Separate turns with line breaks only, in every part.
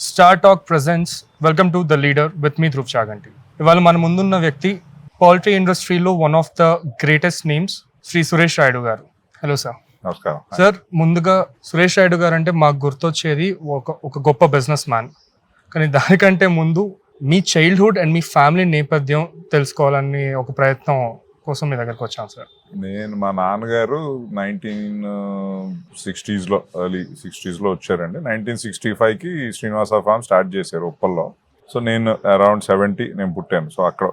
Star talk presents welcome to the leader with me Dhruv Chaganti. ఇవాళ మన ముందున్న వ్యక్తి పౌల్ట్రీ ఇండస్ట్రీలో one of the greatest names Shri Suresh Rayudu garu. Hello sir.
నమస్కారం
సార్, ముందుగా సురేష్ రాయుడు గారు అంటే మాకు గుర్తొచ్చేది ఒక గొప్ప బిజినెస్ మ్యాన్. కానీ దానికంటే ముందు మీ చైల్డ్హుడ్ అండ్ మీ ఫ్యామిలీ నేపథ్యం తెలుసుకోవాలని ఒక ప్రయత్నం కోసం మీ దగ్గరకు వచ్చాం సార్.
మా నాన్నగారు 1960s ఎర్లీ 60s వచ్చారండి. 1965కి శ్రీనివాస ఫార్మ్ స్టార్ట్ చేశారు ఉప్పల్లో. సో నేను అరౌండ్ 70 నేను పుట్టాను. సో అక్కడ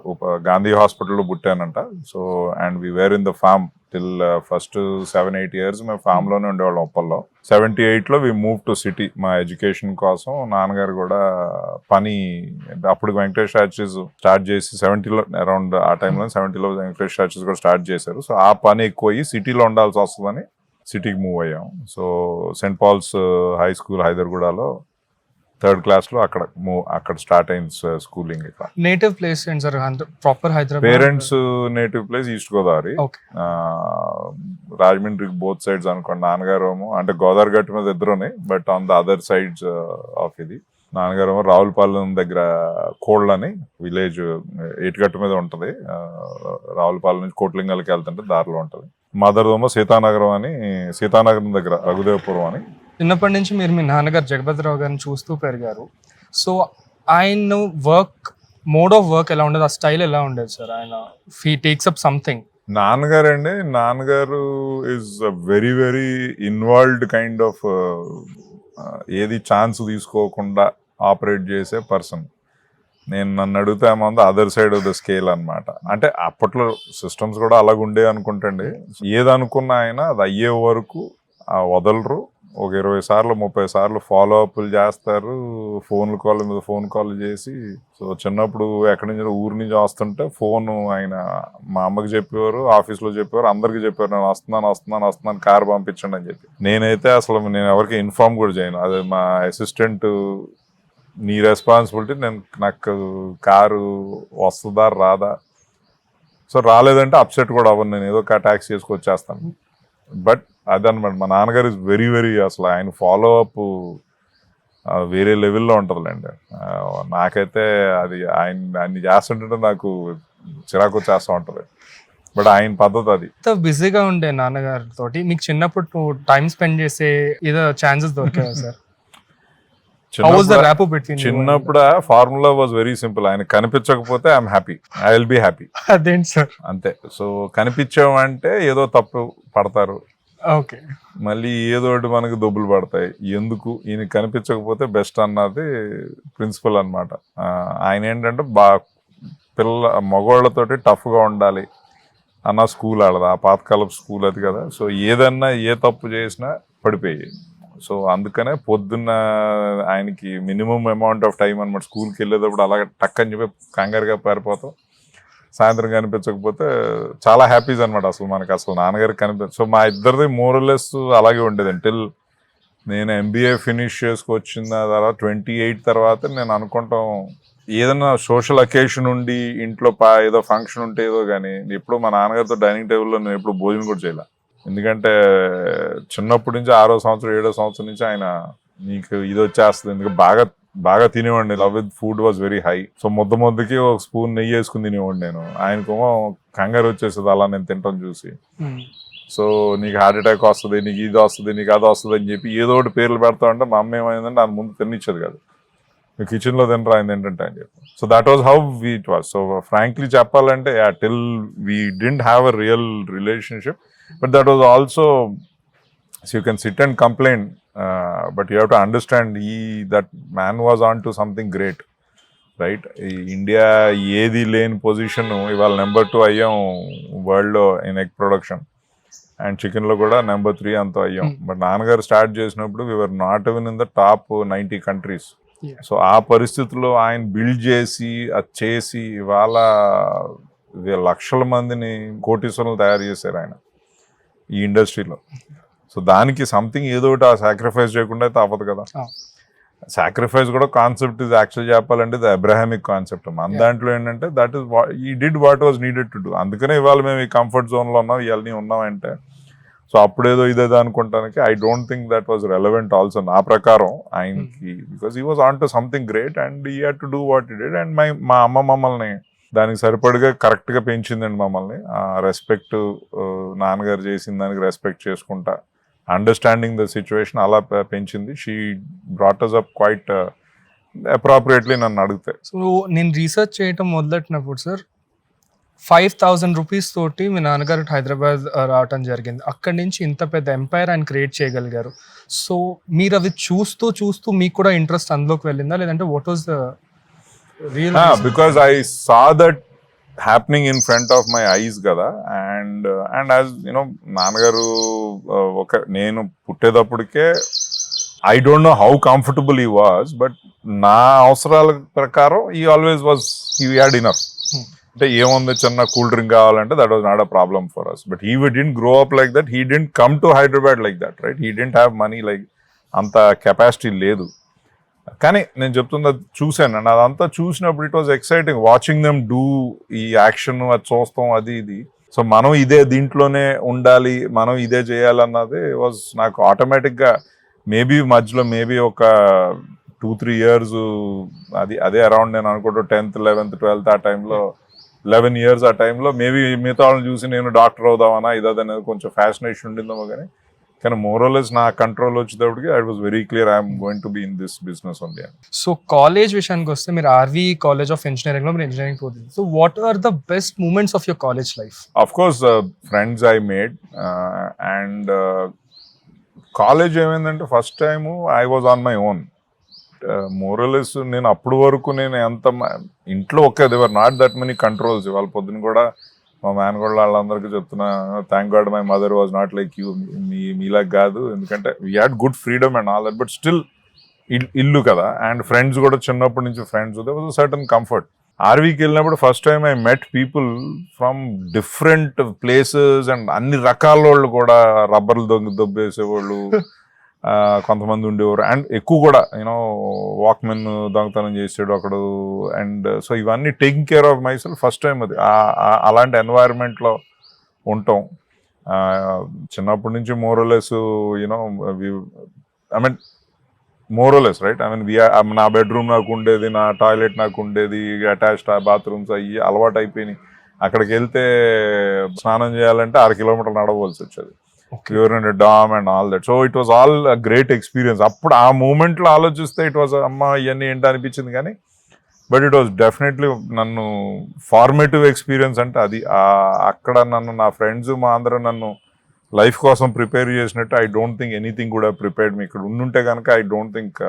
గాంధీ హాస్పిటల్లో పుట్టానంట. So and we were in the farm till first 7-8 years మేము ఫామ్లోనే ఉండేవాళ్ళం ఉప్పల్లో. 78లో వి మూవ్ టు సిటీ మా ఎడ్యుకేషన్ కోసం. నాన్నగారు కూడా పని అప్పుడు వెంకటేష్ స్టాచ్యూస్ స్టార్ట్ చేసి 70లో అరౌండ్ ఆ టైంలో 70లో వెంకటేష్ స్టాచ్యూస్ కూడా స్టార్ట్ చేశారు. సో ఆ పని ఎక్కువ అయ్యి సిటీలో ఉండాల్సి వస్తుందని సిటీకి మూవ్ అయ్యాం. So saint Paul's high school హైదర్గూడలో 3rd క్లాస్లో అక్కడ స్టార్ట్ అయింది స్కూలింగ్. ఇక్కడ
నేటివ్ ప్లేస్ ఏంటి sir? Proper Hyderabad.
Parents native place east Godavari, రాజమండ్రికి బోత్ సైడ్స్ అనుకోండి. నాన్నగారు అంటే గోదావరి గట్టు మీద ఇద్దరునే, but on the other sides of ఇది. నాన్నగారు రావులపాలెం దగ్గర కోళ్ళని విలేజ్ ఏటిగట్టు మీద ఉంటుంది. రావులపాలెం నుంచి కోట్లింగాలకి వెళ్తుంటే దారిలో ఉంటుంది. మదర్ ఏమో సీతానగరం దగ్గర రఘుదేవపురం అని.
చిన్నప్పటి నుంచి మీరు మీ నాన్నగారు జగపతిరావు గారిని చూస్తూ పెరిగారు. సో ఆయన మోడ్ ఆఫ్ వర్క్ ఎలా ఉండేది? ఆ స్టైల్ ఎలా ఉండేది సార్? ఆయన హీ టేక్స్ అప్ సంథింగ్.
నాన్నగారు is very very involved kind of, ఏది ఛాన్స్ తీసుకోకుండా ఆపరేట్ చేసే పర్సన్. నన్ను అడిగితే ఏమంది other side of the scale అనమాట. అంటే అప్పట్లో సిస్టమ్స్ కూడా అలాగ ఉండే అనుకుంటండి. ఏది అనుకున్నా ఆయన అది అయ్యే వరకు వదలరు. ఒక 20 సార్లు 30 సార్లు ఫాలో అప్లు చేస్తారు. ఫోన్ కాల్ చేసి. సో చిన్నప్పుడు ఎక్కడి నుంచి ఊరి నుంచి వస్తుంటే ఫోన్ ఆయన మా అమ్మకి చెప్పేవారు, ఆఫీస్లో చెప్పేవారు, అందరికి చెప్పారు నేను వస్తున్నాను కార్ పంపించండి అని చెప్పి. నేనైతే అసలు నేను ఎవరికి ఇన్ఫార్మ్ కూడా చేయను. అదే మా అసిస్టెంట్, నీ రెస్పాన్సిబిలిటీ, నాకు కారు వస్తుందా రాదా. సో రాలేదంటే అప్సెట్ కూడా అవ్వను, నేను ఏదో ట్యాక్సీ చేసుకొచ్చేస్తాను. బట్ అదనమాట మా నాన్నగారు ఇస్ వెరీ వెరీ, అసలు ఆయన ఫాలో అప్ వేరే లెవెల్లో ఉంటుందిలేండి. నాకైతే అది ఆయన చేస్తుంటే నాకు చిరాకు వచ్చేస్తూ ఉంటుంది. బట్ ఆయన పద్ధతి అది.
బిజీగా ఉండే నాన్నగారితో మీకు చిన్నప్పుడు టైం స్పెండ్ చేసే ఏదో ఛాన్సెస్ దొరికాయా సార్?
చిన్నప్పుడు ఫార్ములా వాజ్ వెరీ సింపుల్. ఆయన కనిపించకపోతే I'm happy, I will be happy.
అదేంటి సార్?
అంతే. సో కనిపించామంటే ఏదో తప్పు పడతారు,
ఓకే,
మళ్ళీ ఏదో ఒకటి మనకు దొబ్బులు పడతాయి. ఎందుకు ఈయన కనిపించకపోతే బెస్ట్ అన్నది ప్రిన్సిపల్ అనమాట. ఆయన ఏంటంటే మగవాళ్ళతోటి టఫ్గా ఉండాలి అన్న స్కూల్ ఆడదు, ఆ పాతకాలపు స్కూల్ అది కదా. సో ఏదన్నా ఏ తప్పు చేసినా పడిపోయి. సో అందుకనే పొద్దున్న ఆయనకి మినిమం అమౌంట్ ఆఫ్ టైం అనమాట. స్కూల్కి వెళ్ళేటప్పుడు అలాగే టక్ అని చెప్పి కంగారుగా పారిపోతాం. సాయంత్రం కనిపించకపోతే చాలా హ్యాపీస్ అనమాట. మనకి అసలు నాన్నగారికి సో మా ఇద్దరిది మోరలెస్ అలాగే ఉండేది అంటిల్ నేను MBA ఫినిష్ చేసుకొచ్చిన తర్వాత 28 తర్వాత నేను అనుకుంటాం ఏదైనా సోషల్ అకేషన్ ఉండి ఇంట్లో ఏదో ఫంక్షన్ ఉంటే ఏదో కానీ ఎప్పుడు మా నాన్నగారితో డైనింగ్ టేబుల్లో నేను ఎప్పుడు భోజనం కూడా చేయాల. ఎందుకంటే చిన్నప్పటి నుంచి 6వ సంవత్సరం 7వ సంవత్సరం నుంచి ఆయన నీకు ఇది వచ్చేస్తుంది. ఎందుకంటే బాగా తినేవాడిని. Love with food was very high. So ముద్దకి ఒక స్పూన్ నెయ్యి వేసుకుని తినేవాడిని నేను. ఆయనకేమో కంగారు వచ్చేస్తుంది అలా నేను తింటాం చూసి. సో నీకు హార్ట్ అటాక్ వస్తుంది, నీకు ఇది వస్తుంది, నీకు అది వస్తుంది అని చెప్పి ఏదో ఒకటి పేర్లు పెడతా ఉంటే మా అమ్మ ఏమైందంటే ఆయన ముందు తినిచ్చేది కాదు. నువ్వు కిచెన్లో తినరా ఆయన ఏంటంటే అని చెప్పి. So that was how it was. So frankly చెప్పాలంటే till we didn't have a real relationship, but that was also, so you can sit and complain, but you have to understand that man was on to something great, right? India ఏది లేని position ఇవాళ number 2 అయ్యాం వరల్డ్లో in egg production, and చికెన్లో కూడా number 3 అంతా అయ్యాం. But నాన్నగారు స్టార్ట్ చేసినప్పుడు we were not even in the top 90 countries. So ఆ పరిస్థితుల్లో ఆయన బిల్డ్ చేసి అది చేసి ఇవాళ లక్షల మందిని కోటీశ్వరులు తయారు చేశారు ఆయన ఈ ఇండస్ట్రీలో. సో దానికి సంథింగ్ ఏదో ఒకటి ఆ సాక్రిఫైస్ చేయకుండా అయితే అవ్వదు కదా. సాక్రిఫైస్ కూడా కాన్సెప్ట్ ఇది యాక్చువల్ చెప్పాలంటే ఇది అబ్రహామిక్ కాన్సెప్ట్. మన దాంట్లో ఏంటంటే దట్ ఈస్ ఈ did what was needed to do. అందుకనే ఇవాళ మేము ఈ కంఫర్ట్ జోన్లో ఉన్నాం, ఇవన్నీ ఉన్నామంటే సో అప్పుడేదో ఇదేదో అనుకుంటానికి I don't think that was relevant also నా ప్రకారం ఆయనకి, because he was on to something great and he had to do what he did. And మా అమ్మ మమ్మల్ని దానికి సరిపడిగా కరెక్ట్గా పెంచిందండి మమ్మల్ని. రెస్పెక్ట్, నాన్నగారు చేసిన దానికి రెస్పెక్ట్ చేసుకుంటా, అండర్స్టాండింగ్ ద సిచ్యువేషన్ అలా పెంచింది. She brought us up quite appropriately నన్ను అడిగితే.
సో నేను రీసెర్చ్ చేయటం మొదలెట్టినప్పుడు సార్ 5,000 రూపీస్ తోటి మీ నాన్నగారు హైదరాబాద్ రావటం జరిగింది. అక్కడి నుంచి ఇంత పెద్ద ఎంపైర్ ఆయన క్రియేట్ చేయగలిగారు. సో మీరు అవి చూస్తూ చూస్తూ మీకు కూడా ఇంట్రెస్ట్ అందులోకి వెళ్ళిందా, లేదంటే what was the real?
Because I saw that happening in front of my eyes కదా. అండ్ యాజ్ యూనో నాన్నగారు నేను పుట్టేటప్పటికే I don't know how comfortable he was, but నా అవసరాల ప్రకారం he always was, he had enough. అంటే ఏముంది, చిన్న కూల్ డ్రింక్ కావాలంటే that was not a problem for us. But he didn't grow up like that, he didn't come to Hyderabad like that, right? He didn't have money, like అంత capacity లేదు. కానీ నేను చెప్తున్నా చూశాను అండి, అదంతా చూసినప్పుడు it was exciting watching them do ఈ యాక్షన్, అది చూస్తాం అది ఇది. సో మనం ఇదే దీంట్లోనే ఉండాలి, మనం ఇదే చేయాలన్నది వాజ్ నాకు ఆటోమేటిక్గా. మేబీ మధ్యలో ఒక 2-3 years అదే అరౌండ్ నేను అనుకుంటూ 10th 11th 12th ఆ టైంలో 11 years ఆ టైంలో మేబీ మిగతా వాళ్ళని చూసి నేను డాక్టర్ అవుదామన్నా ఇదనేది కొంచెం ఫ్యాసినేషన్ ఉండిందేమో. కానీ మోరలెస్ నా కంట్రోల్ వచ్చేటప్పటికి I was very clear, I'm going to be in this business only.
So college విషయానికి వస్తే మీరు ఆర్వి కాలేజ్ ఆఫ్ ఇంజనీరింగ్లో మీరు ఇంజనీరింగ్ పోతుంది. So what are the best moments of your college life?
Of course friends I made. And college ఏమైందంటే first time I was on my own. More or less నేను అప్పటి వరకు నేను ఇంట్లో there were not that many controls. ఇవాళ పొద్దున కూడా మా మేనగోళ్ళ వాళ్ళందరికీ చెప్తున్నా, thank God my mother was not like you, మీలాగా కాదు. ఎందుకంటే we had good freedom and all that, but still ఇల్లు కదా. అండ్ ఫ్రెండ్స్ కూడా చిన్నప్పటి నుంచి friends, they was a certain comfort. ఆర్వీకి వెళ్ళినప్పుడు first time I met people from different places and అన్ని రకాల వాళ్ళు కూడా, రబ్బర్లు దొబ్బేసేవాళ్ళు కొంతమంది ఉండేవారు. అండ్ ఎక్కువ కూడా యూనో వాక్మెన్ దొంగతనం చేసాడు ఒకడు. అండ్ సో ఇవన్నీ taking care of my self first time. అది అలాంటి ఎన్వైరన్మెంట్లో ఉంటాం. చిన్నప్పటి నుంచి morals you know I mean morals right. I mean నా బెడ్రూమ్ నాకు ఉండేది, నా టాయిలెట్ నాకు ఉండేది, అటాచ్డ్ బాత్రూమ్స్ అయ్యి అలవాటు అయిపోయినాయి. అక్కడికి వెళ్తే స్నానం చేయాలంటే 6 kilometers నడవలసి వచ్చేది. You're in a dorm and all that. So it was all a great experience. అప్పుడు ఆ మూమెంట్లో ఆలోచిస్తే ఇట్ వాజ్ అమ్మ ఇవన్నీ ఏంటి అనిపించింది. కానీ బట్ ఇట్ వాజ్ డెఫినెట్లీ నన్ను ఫార్మేటివ్ ఎక్స్పీరియన్స్ అంటే అది. అక్కడ నన్ను నా ఫ్రెండ్స్ మా అందరూ నన్ను లైఫ్ కోసం ప్రిపేర్ చేసినట్టు ఐ డోంట్ థింక్ ఎనీథింగ్ కూడా ప్రిపేర్డ్ మీ. ఇక్కడ ఉండుంటే కనుక ఐ డోంట్ థింక్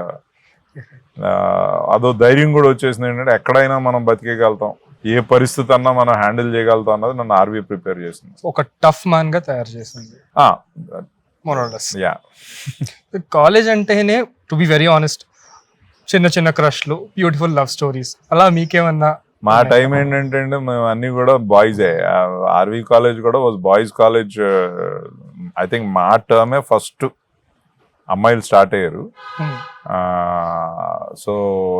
అదో ధైర్యం కూడా వచ్చేసింది ఏంటంటే ఎక్కడైనా మనం బతికేయగలుగుతాం, ఏ పరిస్థితి అన్నా మనం హ్యాండిల్ చేయగలుగుతాం అన్నది నన్ను ఆర్వీ ప్రిపేర్ చేసింది.
ఒక టఫ్ మ్యాన్ గా తయారు చేసింది.
యా.
కాలేజ్ అంటేనే టు బి వెరీ ఆనెస్ట్ చిన్న చిన్న క్రష్లు, బ్యూటిఫుల్ లవ్ స్టోరీస్, అలా మీకేమన్నా?
మా టైం ఏంటంటే మేము అన్ని కూడా బాయ్సే. ఆర్వీ కాలేజ్ కూడా was boys college. I think మా టర్మే ఫస్ట్ అమ్మాయిలు స్టార్ట్ అయ్యారు. So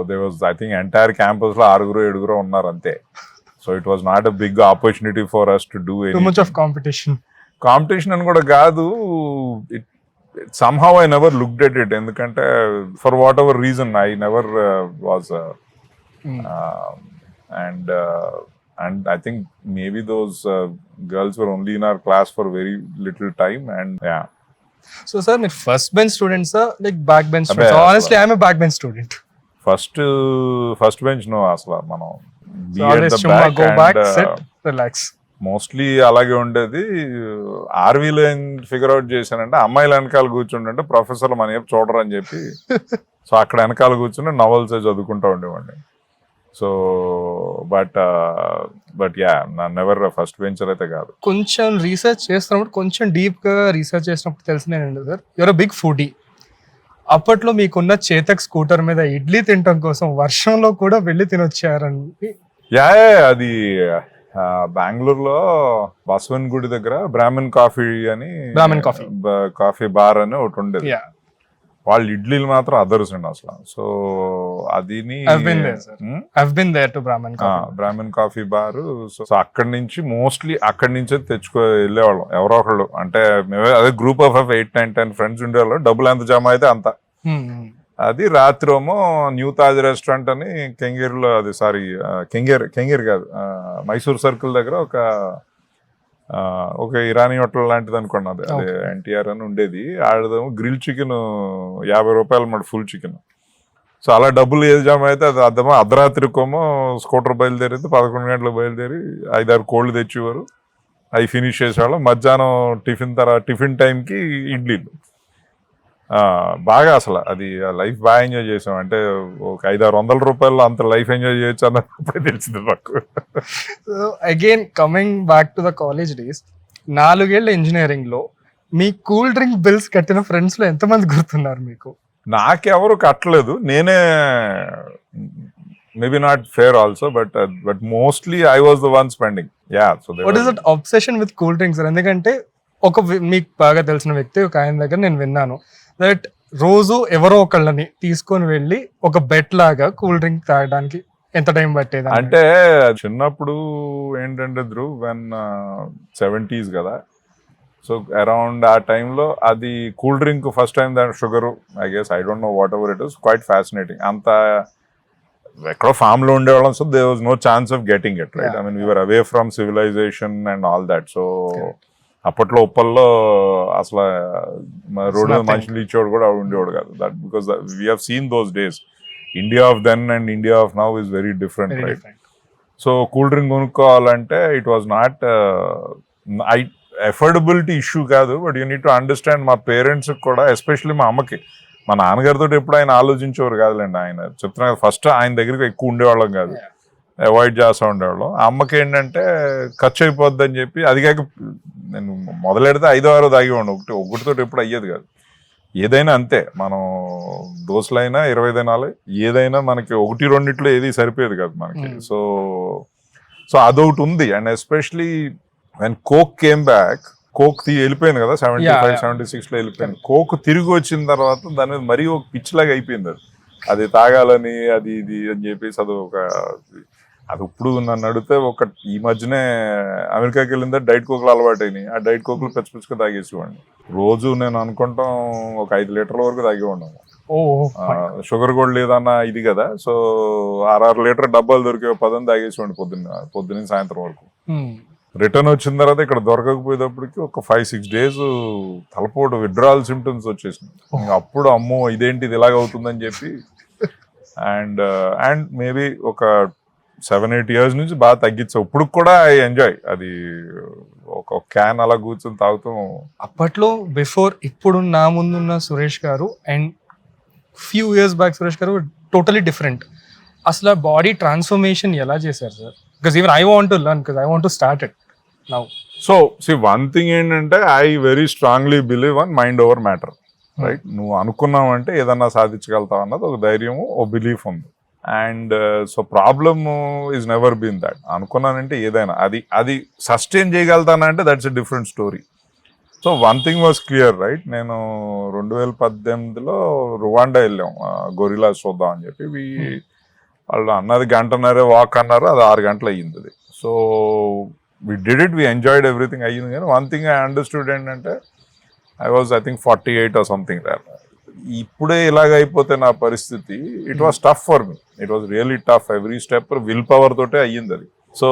they was I think entire campus లో 6-7 ఉన్నారు అంతే. So it was not a big opportunity for us to do competition అని కూడా కాదు. somehow I never looked at it. ఎందుకంటే for whatever reason I never was and I think maybe those girls were only in our class for very little time and yeah.
So sir, my first bench students are like back bench students. So, honestly I am a back bench student.
First bench no asla మనం
so always go back, sit, relax.
Mostly అలాగే ఉండేది. ఆర్వీలో ఏం figure out చేశానంటే అమ్మాయిలు వెనకాల కూర్చుంటే ప్రొఫెసర్లు మన ఏపు చూడరు అని చెప్పి సో అక్కడ వెనకాల కూర్చుని నవల్స్ చదువుకుంటూ ఉండేవాడిని. సో బట్ యా నా నెవర్ ఫస్ట్ వెంచర్ అయితే కాదు.
కొంచెం రీసెర్చ్ చేస్తున్నప్పుడు కొంచెం డీప్ గా రీసెర్చ్ చేసినప్పుడు తెలిసిందేనండి సార్, యువర్ బిగ్ ఫుడీ. అప్పట్లో మీకున్న చేతక్ స్కూటర్ మీద ఇడ్లీ తినడం కోసం వర్షంలో కూడా వెళ్ళి తినొచ్చారండి.
యా అది బెంగళూరులో బసవన్ గుడి దగ్గర బ్రాహ్మణ్ కాఫీ అని కాఫీ బార్ అని ఒకటి ఉండేది. వాళ్ళ ఇడ్లీలు మాత్రం అదర్స్ అండి అసలు. సో అదిని
I've been there, sir. I've been there to Brahmin Coffee.
Brahmin coffee bar. So అక్కడి నుంచి మోస్ట్లీ అక్కడి నుంచే వెళ్ళేవాళ్ళం ఎవరో ఒకళ్ళు. అంటే మేమే అదే గ్రూప్ ఆఫ్ 8, 9, 10 ఫ్రెండ్స్ ఉండేవాళ్ళం. డబ్బులు ఎంత జమ అయితే అంత. అది రాత్రేమో న్యూ తాజ్ రెస్టారెంట్ అని కెంగేరులో, అది సారీ కెంగేర్ కాదు, మైసూర్ సర్కిల్ దగ్గర ఒక ఇరానీ హోటల్ లాంటిది అనుకోండి. అదే ఎన్టీఆర్ అని ఉండేది. ఆడదేమో గ్రిల్ చికెన్ 50 రూపాయలు మాట ఫుల్ చికెన్. సో అలా డబ్బులు ఏది జమ అయితే అది అర్థమో అర్ధరాత్రికోమో స్కూటర్ బయలుదేరితే 11 గంటలకు బయలుదేరి 5-6 కోళ్ళు తెచ్చేవారు. అవి ఫినిష్ చేసేవాళ్ళం. మధ్యాహ్నం టిఫిన్ టైంకి ఇడ్లీలు. బాగా అసలు అది లైఫ్ బాగా ఎంజాయ్ చేసాం. అంటే ఒక 500-600 రూపాయలు అంత లైఫ్ ఎంజాయ్ చేయొచ్చు అన్నప్పుడు తెలిసింది నాకు.
So again coming back to the college days, 4 ఏళ్ళ ఇంజనీరింగ్ లో మీ కూల్ డ్రింక్ బిల్స్ కట్టిన ఫ్రెండ్స్ లో ఎంతమంది గుర్తున్నారు మీకు?
నాకెవరు కట్టలేదు. నేనే, maybe not fair also, but mostly I was the one spending. So
what is that obsession with cool drinks? ఎందుకంటే మీకు బాగా తెలిసిన వ్యక్తి ఒక ఆయన దగ్గర నేను విన్నాను దట్ రోజు ఎవరో ఒకళ్ళని తీసుకొని వెళ్ళి ఒక బెట్ లాగా కూల్ డ్రింక్ తాగడానికి ఎంత టైం పట్టేది
అంటే, చిన్నప్పుడు ఏంటంటే వెన్ 70s కదా, సో అరౌండ్ ఆ టైంలో అది కూల్ డ్రింక్ ఫస్ట్ టైం దాని sugar, I guess, I don't know whatever it is, quite fascinating. అంత ఎక్కడో ఫామ్ లో ఉండేవాళ్ళం. So they was no chance of getting it, right? I mean we're away from civilization and all that. So అప్పట్లో ఉప్పల్లో అసలు road మనుషులు ఇచ్చేవాడు కూడా ఉండేవాడు కాదు. That because we have seen those days. India of then and India of now is very different, right? So cool drink కొనుక్కోవాలంటే it was not affordability issue కాదు, but you need to understand. మా parents కూడా, especially మా అమ్మకి, మా నాన్నగారితో ఎప్పుడు ఆయన ఆలోచించేవారు కాదులేండి. ఆయన చెప్తున్నా ఫస్ట్ ఆయన దగ్గరికి ఎక్కువ ఉండేవాళ్ళం కాదు, అవాయిడ్ చేస్తూ ఉండేవాళ్ళం. అమ్మకి ఏంటంటే ఖర్చు అయిపోద్ది అని చెప్పి, అది కాక నేను మొదలెడితే 5-6 తాగేవాడిని. ఒకటితో ఎప్పుడు అయ్యేది కాదు. ఏదైనా అంతే, మనం దోశలైనా 20 తినాలి, ఏదైనా మనకి 1-2 ఏది సరిపోయేది కాదు మనకి. సో అదొకటి ఉంది. And especially when coke came back, coke వెళ్ళిపోయింది కదా 75-76లో వెళ్ళిపోయింది. కోక్ తిరిగి వచ్చిన తర్వాత దాని మీద మరీ ఒక పిచ్చిలాగా అయిపోయింది. అది తాగాలని అది ఇది అని చెప్పేసి అది ఇప్పుడు నన్ను అడిగితే ఈ మధ్యనే అమెరికాకి వెళ్ళిందా డైట్ కోక్లు అలవాటు అయినాయి. ఆ డైట్ కోక్లు పిచ్చగా తాగేసేవాడిని. రోజు నేను అనుకుంటాం ఒక 5 లీటర్ల వరకు తాగేవాడినాము. షుగర్ కూడా లేదన్న ఇది కదా. సో 6 లీటర్ డబ్బాలు దొరికే 10 తాగేసేవాడిని పొద్దున్న సాయంత్రం వరకు. రిటర్న్ వచ్చిన తర్వాత ఇక్కడ దొరకకపోయేటప్పటికి ఒక 5-6 days తలపోటు విడ్రాల్ సిమ్టమ్స్ వచ్చేసింది. అప్పుడు అమ్మో ఇదేంటి ఇది ఇలాగ అవుతుందని చెప్పి, అండ్ మేబీ ఒక 7-8 years నుంచి బాగా తగ్గించావు. ఇప్పుడు కూడా ఐ ఎంజాయ్. అది ఒక క్యాన్ అలా కూర్చొని తాగుతాం.
అప్పట్లో బిఫోర్ ఇప్పుడు నా ముందున్న Suresh garu and few years back Suresh garu totally different. అసలు బాడీ ట్రాన్స్ఫర్మేషన్ ఎలా చేశారు sir? Because even I want to learn, because I want to start it now.
So one thing ఏంటంటే, I very strongly believe on mind over matter, right? నువ్వు అనుకున్నావు అంటే ఏదన్నా సాధించగలుగుతావు అన్నది ఒక ధైర్యము, ఓ బిలీఫ్ ఉంది. And so problem is never been that. అనుకున్నానంటే ఏదైనా అది సస్టైన్ చేయగలుగుతానంటే that's a different story. So one thing was clear, right? నేను 2018లో రువాండా వెళ్ళాం గొరిలా చూద్దాం అని చెప్పి. వాళ్ళు అన్నది 1.5 గంటన్నర వాక్ అన్నారు, అది 6 గంటలు అయ్యింది. So we did it, we enjoyed everything అయ్యింది. కానీ వన్ థింగ్ ఐ అండర్స్టూడ్ ఏంటంటే, I think 48 or something there. ఇప్పుడే ఇలాగ అయిపోతే నా పరిస్థితి, it was tough for me. It was really tough. Every step will power తోటే అయ్యింది అది. సో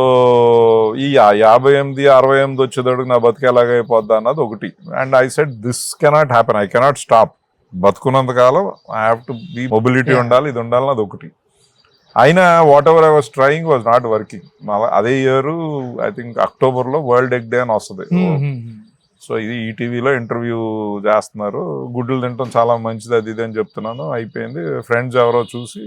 ఈ 58-68 వచ్చేటప్పుడు నా బతికి ఎలాగైపోద్దా అన్నది ఒకటి. And I said this cannot happen, I cannot stop. బతుకున్నంత కాలం I have to be mobility ఉండాలి, ఇది ఉండాలి, అది ఒకటి. అయినా whatever I was trying was not working. అదే ఇయర్ ఐ థింక్ అక్టోబర్లో వరల్డ్ ఎగ్ డే అని వస్తుంది. సో ఇది ఈటీవీలో ఇంటర్వ్యూ చేస్తున్నారు, గుడ్లు తినడం చాలా మంచిది అది ఇది అని చెప్తున్నాను. అయిపోయింది. ఫ్రెండ్స్ ఎవరో చూసి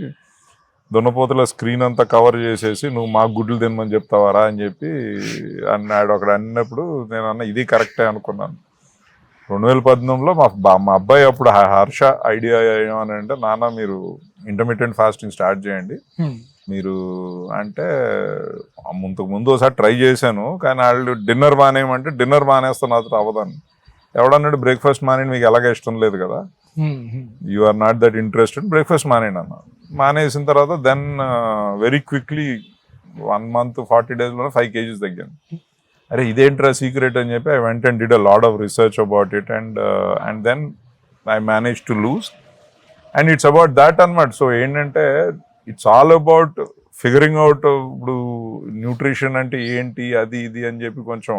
దున్నపోతుల స్క్రీన్ అంతా కవర్ చేసేసి, నువ్వు మాకు గుడ్లు తినమని చెప్తావారా అని చెప్పి అన్నాడు. అక్కడ అన్నప్పుడు నేను అన్న ఇది కరెక్టే అనుకున్నాను. 2018లో మా అబ్బాయి అప్పుడు హర్ష ఐడియా ఏమని అంటే, నాన్న మీరు ఇంటర్మీడియట్ ఫాస్టింగ్ స్టార్ట్ చేయండి మీరు అంటే. ముందు ఒకసారి ట్రై చేశాను, కానీ వాళ్ళు డిన్నర్ మానేయమంటే డిన్నర్ మానేస్తే నాతో అవ్వదని. ఎవడన్నాడు బ్రేక్ఫాస్ట్ మానేయండి, మీకు ఎలాగ ఇష్టం లేదు కదా. You are not that interested, breakfast మానేయండి అన్న. మానేసిన తర్వాత then very quickly 1 month 40 days లో 5 kgs తగ్గాను. అరే ఇదేంట్రా సీక్రెట్ అని చెప్పి I went and did a lot of research about it and then I manage to lose. And it's about that అన్నమాట. సో ఏంటంటే it's all about figuring out ఇప్పుడు nutrition అంటే ఏంటి అది ఇది అని చెప్పి కొంచెం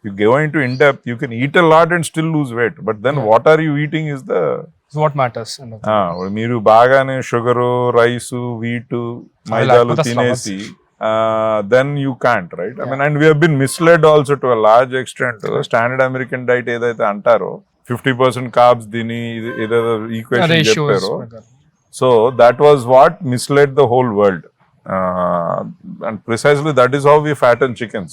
you going to in depth. You can eat a lot and still lose weight, but then what are you eating is the
what matters.
మీరు బాగానే షుగరు, రైస్, వీట్, మైదాలు తినేసి then you can't, right? I mean, and we have been misled also to a large extent. Standard American diet ఏదైతే అంటారో 50% carbs దీని ఏదైతే equation చెప్పారో, so that was what misled the whole world, and precisely that is how we fatten chickens.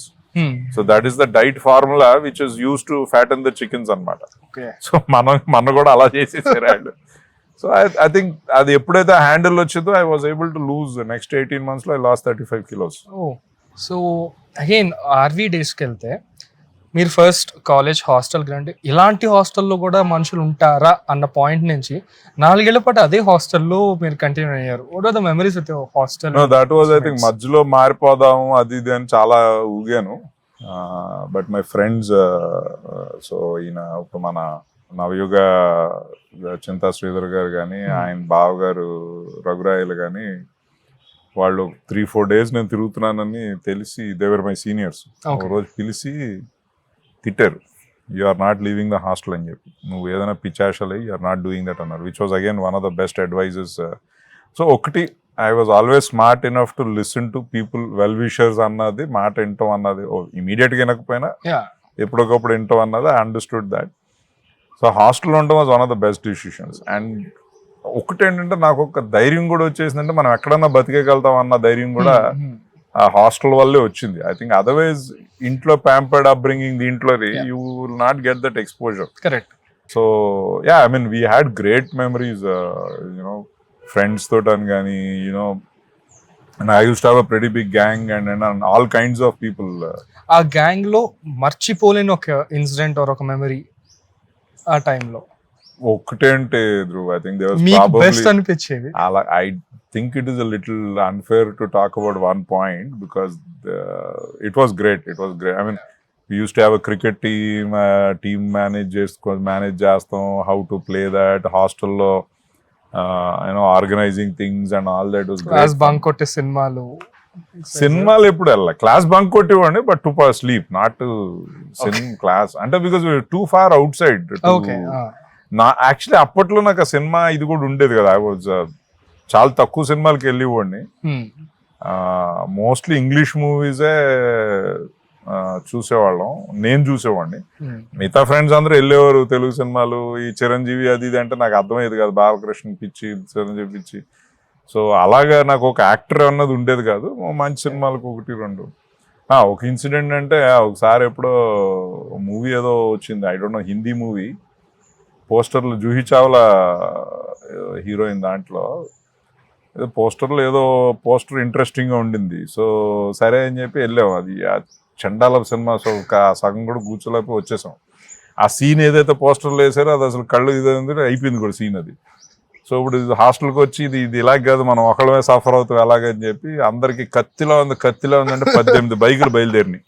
So that is the diet formula which is used to fatten the chickens అన్నమాట. So మనం కూడా అలా చేసేసారు. So I think అది ఎప్పుడైతే handle వచ్చిందో I was able to lose. Next 18 months లో I lost 35 kilos.
So again RV డేస్కి వెళ్తే మీరు ఫస్ట్ కాలేజ్ హాస్టల్ గ్రాండ్, ఇలాంటి హాస్టల్లో కూడా మనుషులు ఉంటారా అన్న పాయింట్ నుంచి 4 ఏళ్ల పాటు అదే హాస్టల్లో మీరు కంటిన్యూ అయ్యారు. What are the memories with hostel?
No that was I think మధ్యలో మారిపోదాము అది ఇది అని చాలా ఊగాను. బట్ మై ఫ్రెండ్స్, సో ఈయన ఇప్పుడు మన నవయుగ చింతా శ్రీధర్ గారు కానీ, ఆయన బావ గారు రఘురాయలు కానీ, వాళ్ళు 3-4 days నేను తిరుగుతున్నానని తెలిసి దేవర్ మై సీనియర్స్ రోజు పిలిచి తిట్టారు, you are not leaving the hostel అని చెప్పి. నువ్వు ఏదైనా పిచ్చాషలే, you are not doing that అన్నారు, which was again one of the best advices. So ఒకటి, I was always smart enough to listen to people, well wishers అన్నది, మాట వింటాం అన్నది ఇమీడియట్గా వినకపోయినా ఎప్పటికప్పుడు వింటాం అన్నది, ఐ అండర్స్టూడ్ దాట్. సో హాస్టల్లో ఉండడం was one of the best decisions. And ఒకటి ఏంటంటే నాకు ఒక ధైర్యం కూడా వచ్చేసిందంటే మనం ఎక్కడన్నా బతికేయగలుగుతాం అన్న ధైర్యం కూడా ఆ హాస్టల్ వల్లే వచ్చింది. ఐ థింక్ అదర్వైజ్ ఇంట్లో ప్యాంపర్డ్ అప్ బ్రింగింగ్ దీంట్లో you will not get that exposure.
Correct.
So yeah, I mean we had great memories, you know friends తోటి అని కానీ, you know, and I used to have a pretty big gang and all kinds of people.
ఆ gang లో మర్చిపోలేని ఒక incident or ఒక memory ఆ టైంలో
ఒకటేంటే Dhruv, I think there was
మీకు
ప్రాబబ్లీ
బెస్ట్ అనిపించేది.
అలా I think it is a little unfair to talk about one point because it was great. I mean we used to have a cricket team manage చేస్తాం, how to play that hostel లో, organizing things and all that was
class bunk కొట్టే సినిమాలు
ఎప్పుడు వెళ్ళా, class bunk కొట్టేవాడిని, but to sleep, not to class. అంటే because too far outside. నా actually అప్పట్లో నాకు ఆ సినిమా ఇది కూడా ఉండేది కదా, ఐ వాజ్ చాలా తక్కువ సినిమాలకి వెళ్ళేవాడిని. మోస్ట్లీ ఇంగ్లీష్ మూవీసే చూసేవాళ్ళం, నేను చూసేవాడిని. మిగతా ఫ్రెండ్స్ అందరూ వెళ్ళేవారు తెలుగు సినిమాలు, ఈ చిరంజీవి అది ఇది అంటే నాకు అర్థమయ్యేది కాదు, బాలకృష్ణ పిచ్చి, చిరంజీవి పిచ్చి. సో అలాగా నాకు ఒక యాక్టర్ అన్నది ఉండేది కాదు. మంచి సినిమాలకు 1-2. ఒక ఇన్సిడెంట్ అంటే, ఒకసారి ఎప్పుడో మూవీ ఏదో వచ్చింది, I don't no, Hindi movie, పోస్టర్లు జూహీ చావ్లా హీరోయిన్, దాంట్లో ఏదో పోస్టర్లో ఏదో పోస్టర్ ఇంట్రెస్టింగ్గా ఉండింది. సో సరే అని చెప్పి వెళ్ళాం. అది చండాల సినిమా, సో సగం కూడా కూర్చోలేకపోయి వచ్చేసాం. ఆ సీన్ ఏదైతే పోస్టర్లో వేసారో అది అసలు కళ్ళు ఇది అయిపోయింది కూడా సీన్ అది. సో ఇప్పుడు హాస్టల్కి వచ్చి ఇది ఇలాగ కాదు, మనం ఒకళ్ళమే సఫర్ అవుతాం ఎలాగని చెప్పి అందరికి కత్తిలో ఉందంటే 18 బైకులు బయలుదేరినాయి.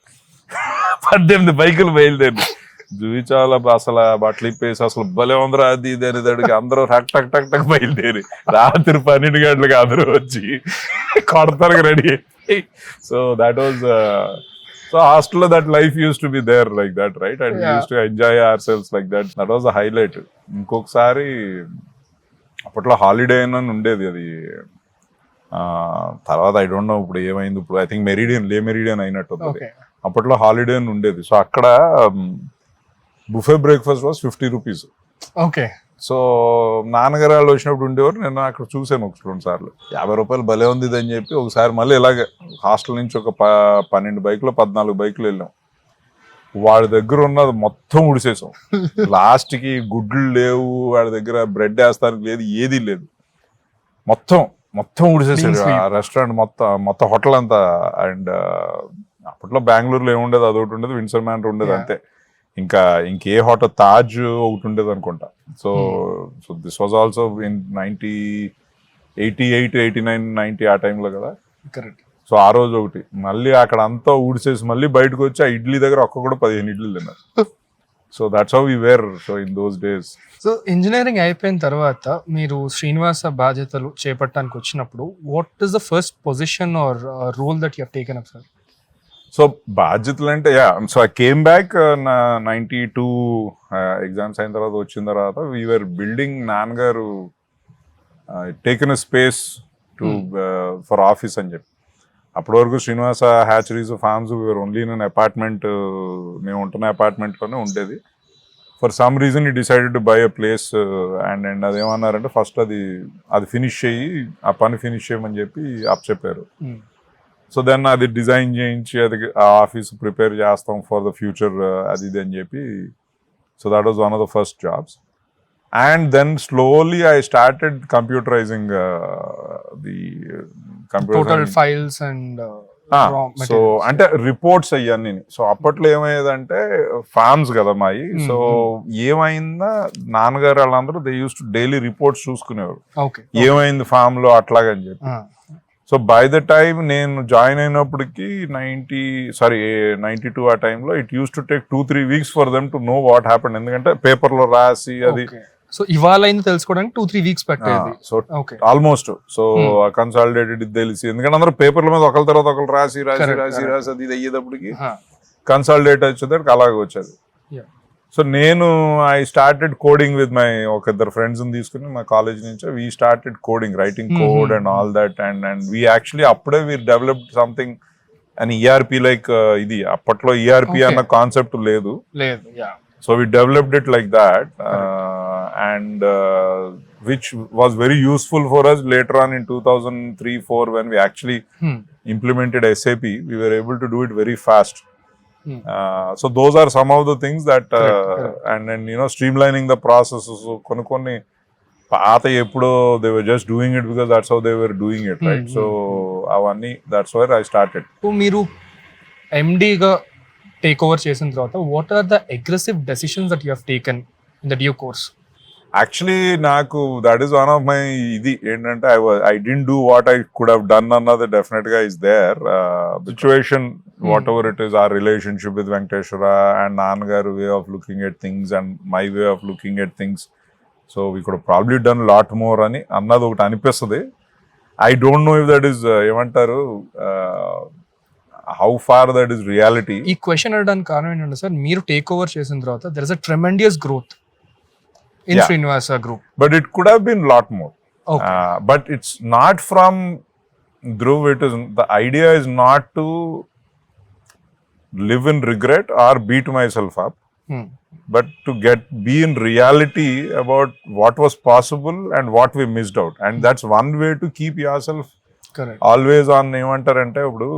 18 బైకులు బయలుదేరినాయి. జూహీ చావ్లా అసలు బట్టలు ఇప్పేసి అసలు భలే ఉందరా అది ఇది అని దానికి అందరూ టక్ టక్ టక్ టక్ బయలుదేరి రాత్రి 12 గంటలకు అందరూ వచ్చి కొడతారు ready. So that was so హాస్టల్లో that life use to be there like that, right? And use to enjoy our selves like that. That was a highlight. ఇంకొకసారి అప్పట్లో హాలిడే అని ఉండేది, అది తర్వాత ఐ డోంట్ నో ఇప్పుడు ఏమైంది. ఇప్పుడు ఐ థింక్ మెరీడియన్ అయినట్టు ఉంది. అప్పట్లో హాలిడే అని ఉండేది. సో అక్కడ buffet breakfast was 50 rupees.
Okay.
So నాన్నగారు వాళ్ళు వచ్చినప్పుడు ఉండేవారు, నేను అక్కడ చూసాను 1-2 సార్లు. 50 రూపాయలు భలే ఉంది అని చెప్పి ఒకసారి మళ్ళీ ఇలాగే హాస్టల్ నుంచి ఒక 12 బైకులు 14 బైకులు వెళ్ళాం. వాడి దగ్గర ఉన్నది మొత్తం ఉడిసేసాం. లాస్ట్కి గుడ్లు లేవు వాడి దగ్గర, బ్రెడ్ వేస్తానికి లేదు, ఏది లేదు, మొత్తం ఉడిసేసాడు ఆ రెస్టారెంట్ మొత్తం హోటల్ అంతా. అండ్ అప్పట్లో బెంగళూరులో ఏముండేది, అదొకటి ఉండేది, విన్సర్ మ్యానర్ ఉండేది, అంతే. ఇంకే హోటల్ తాజ్ ఒకటి ఉండేది అనుకుంటా. So this was also in 88, 89, 90 ఆ టైంలో కదా.
కరెక్ట్.
సో ఆ రోజు ఒకటి మళ్ళీ అక్కడ అంతా ఊడిసేసి మళ్ళీ బయటకు వచ్చి ఆ ఇడ్లీ దగ్గర ఒక్క 15 ఇడ్లీలు తిన్నారు. So that's how we were so in those days.
So engineering అయిపోయిన తర్వాత మీరు శ్రీనివాస బాధ్యతలు చేపట్టడానికి వచ్చినప్పుడు what is the first position or role that you have taken up sir?
So బాధ్యతలు అంటే so I came back 92 exams అయిన తర్వాత వచ్చిన తర్వాత వీఆర్ బిల్డింగ్. నాన్నగారు taken a space to for office అని చెప్పి. అప్పటి వరకు Srinivasa hatcheries farms we're only in an apartment. మేము ఉంటున్న అపార్ట్మెంట్లోనే ఉండేది. For some reason he decided to buy a place and అదేమన్నారంటే ఫస్ట్ అది ఫినిష్ చేయి, ఆ పని ఫినిష్ చేయమని చెప్పి చెప్పారు. సో దెన్ అది డిజైన్ చేయించి అది ఆ ఆఫీస్ ప్రిపేర్ చేస్తాం ఫర్ ద ఫ్యూచర్ అది ఇది అని చెప్పి. So that was one of the first jobs. And then slowly I started computerizing the
total files and
so అంటే రిపోర్ట్స్ అయ్యాన్ని. సో అప్పట్లో ఏమయ్యేదంటే ఫార్మ్స్ కదా మాయి. సో ఏమైందా నాన్నగారు వాళ్ళందరూ they use to daily reports చూసుకునేవారు, ఏమైంది ఫార్మ్ లో అట్లాగని చెప్పి. సో బై ద టైమ్ నేను జాయిన్ అయినప్పటికి 92 ఆ టైంలో it use to take 2-3 weeks for them to know what happened. ఎందుకంటే పేపర్ లో రాసి అది
సో ఇవాళ తెలుసుకోవడానికి 2-3 వీక్స్ పట్టేది.
సో ఆల్మోస్ట్ సో కన్సాలిడేటెడ్ తెలిసి, ఎందుకంటే అందరూ పేపర్ల మీద ఒకరి తర్వాత ఒకరు రాసి అది ఇది అయ్యేటప్పటికి కన్సాలిడేట్ వచ్చేదానికి అలాగే వచ్చేది. సో నేను I started coding with my ఇద్దరు ఫ్రెండ్స్ తీసుకుని మా కాలేజ్ నుంచి we started coding, writing code and all that. And we actually అప్పుడే వీ డెవలప్డ్ సంథింగ్ అని ఈఆర్పి లైక్ ఇది. అప్పట్లో ఈఆర్పి అన్న కాన్సెప్ట్ లేదు. So we developed it like that and which was very useful for us later on in 2003-04 when we actually implemented SAP. We were able to do it very fast. So those are some of the things that and then streamlining the processes. Konni paata eppudo they were just doing it because that's how they were doing it, right? So avanni that's where I started.
So meeru MD ga take over chesin tarvata what are the aggressive decisions that you have taken in the due course?
Actually నాకు that is one of my ఇది ఏంటంటే I didn't do what I could have done అన్నది డెఫినెట్గా is there. Situation whatever it is, our relationship with Venkateshwara and నాన్నగారు way of looking at things and my way of looking at things, so we could have probably done lot more అని అన్నది ఒకటి అనిపిస్తుంది. I don't know if that is ఏమంటారు how far that is reality.
ఈ question అడగడానికి కారణం ఏంటంటే sir మీరు టేక్ ఓవర్ చేసిన తర్వాత there is a tremendous growth in Srinivasa Group.
But it could have been lot more. Okay. But it's not from Dhruv. It is, the idea is not to live in regret or beat myself up, but to be in reality about what was possible and what we missed out. And that's one way to keep yourself always on ఏమంటారంటే ఇప్పుడు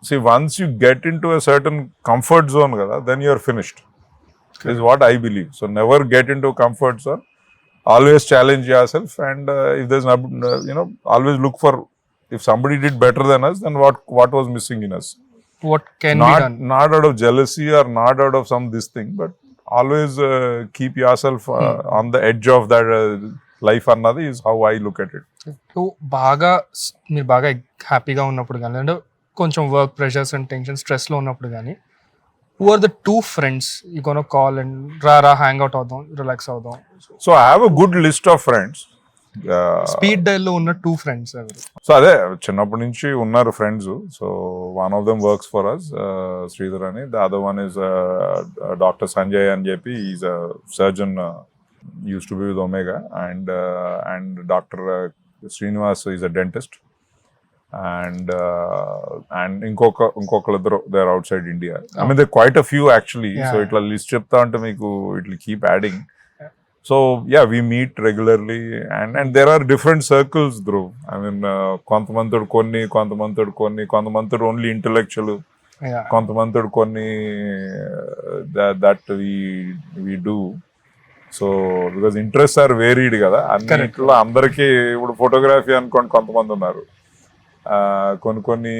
see once you get into a certain comfort zone kada, then you are finished. Is what I believe. So never get into comfort zone. Always challenge yourself, and if there's always look for if somebody did better than us, then what was missing in us.
What can be done? Not
out of jealousy or not out of this thing, but always keep yourself on the edge of that life. Another is how I look at it.
So మీరు బాగా హ్యాపీగా ఉన్నప్పుడు కానీ అంటే కొంచెం work pressures and tension స్ట్రెస్లో ఉన్నప్పుడు కానీ who are the two friends you gonna call and hang out avadam, relax avadam?
So I have a good list of friends.
Speed dial lo unna two friends evaru?
So ade chinnappu nunchi unnaru friends. So one of them works for us, Sridhar ani. The other one is Dr. Sanjay and JP. He's a surgeon, used to be with Omega, and Dr. Srinivas is a dentist. And ఇంకొకళ్ళిద్దరు they are outside India. I mean there are quite a few actually. So ఇట్లా list చెప్తా ఉంటే మీకు it will keep adding. So yeah, we meet regularly and there are different circles, Dhruv. I mean కొంతమంది కొంతమంది only intellectual, కొంతమంది కొన్ని that we do. So because interest are varied కదా అన్నిట్లో. అందరికీ ఇప్పుడు ఫోటోగ్రఫీ అనుకోండి కొంతమంది ఉన్నారు, కొన్ని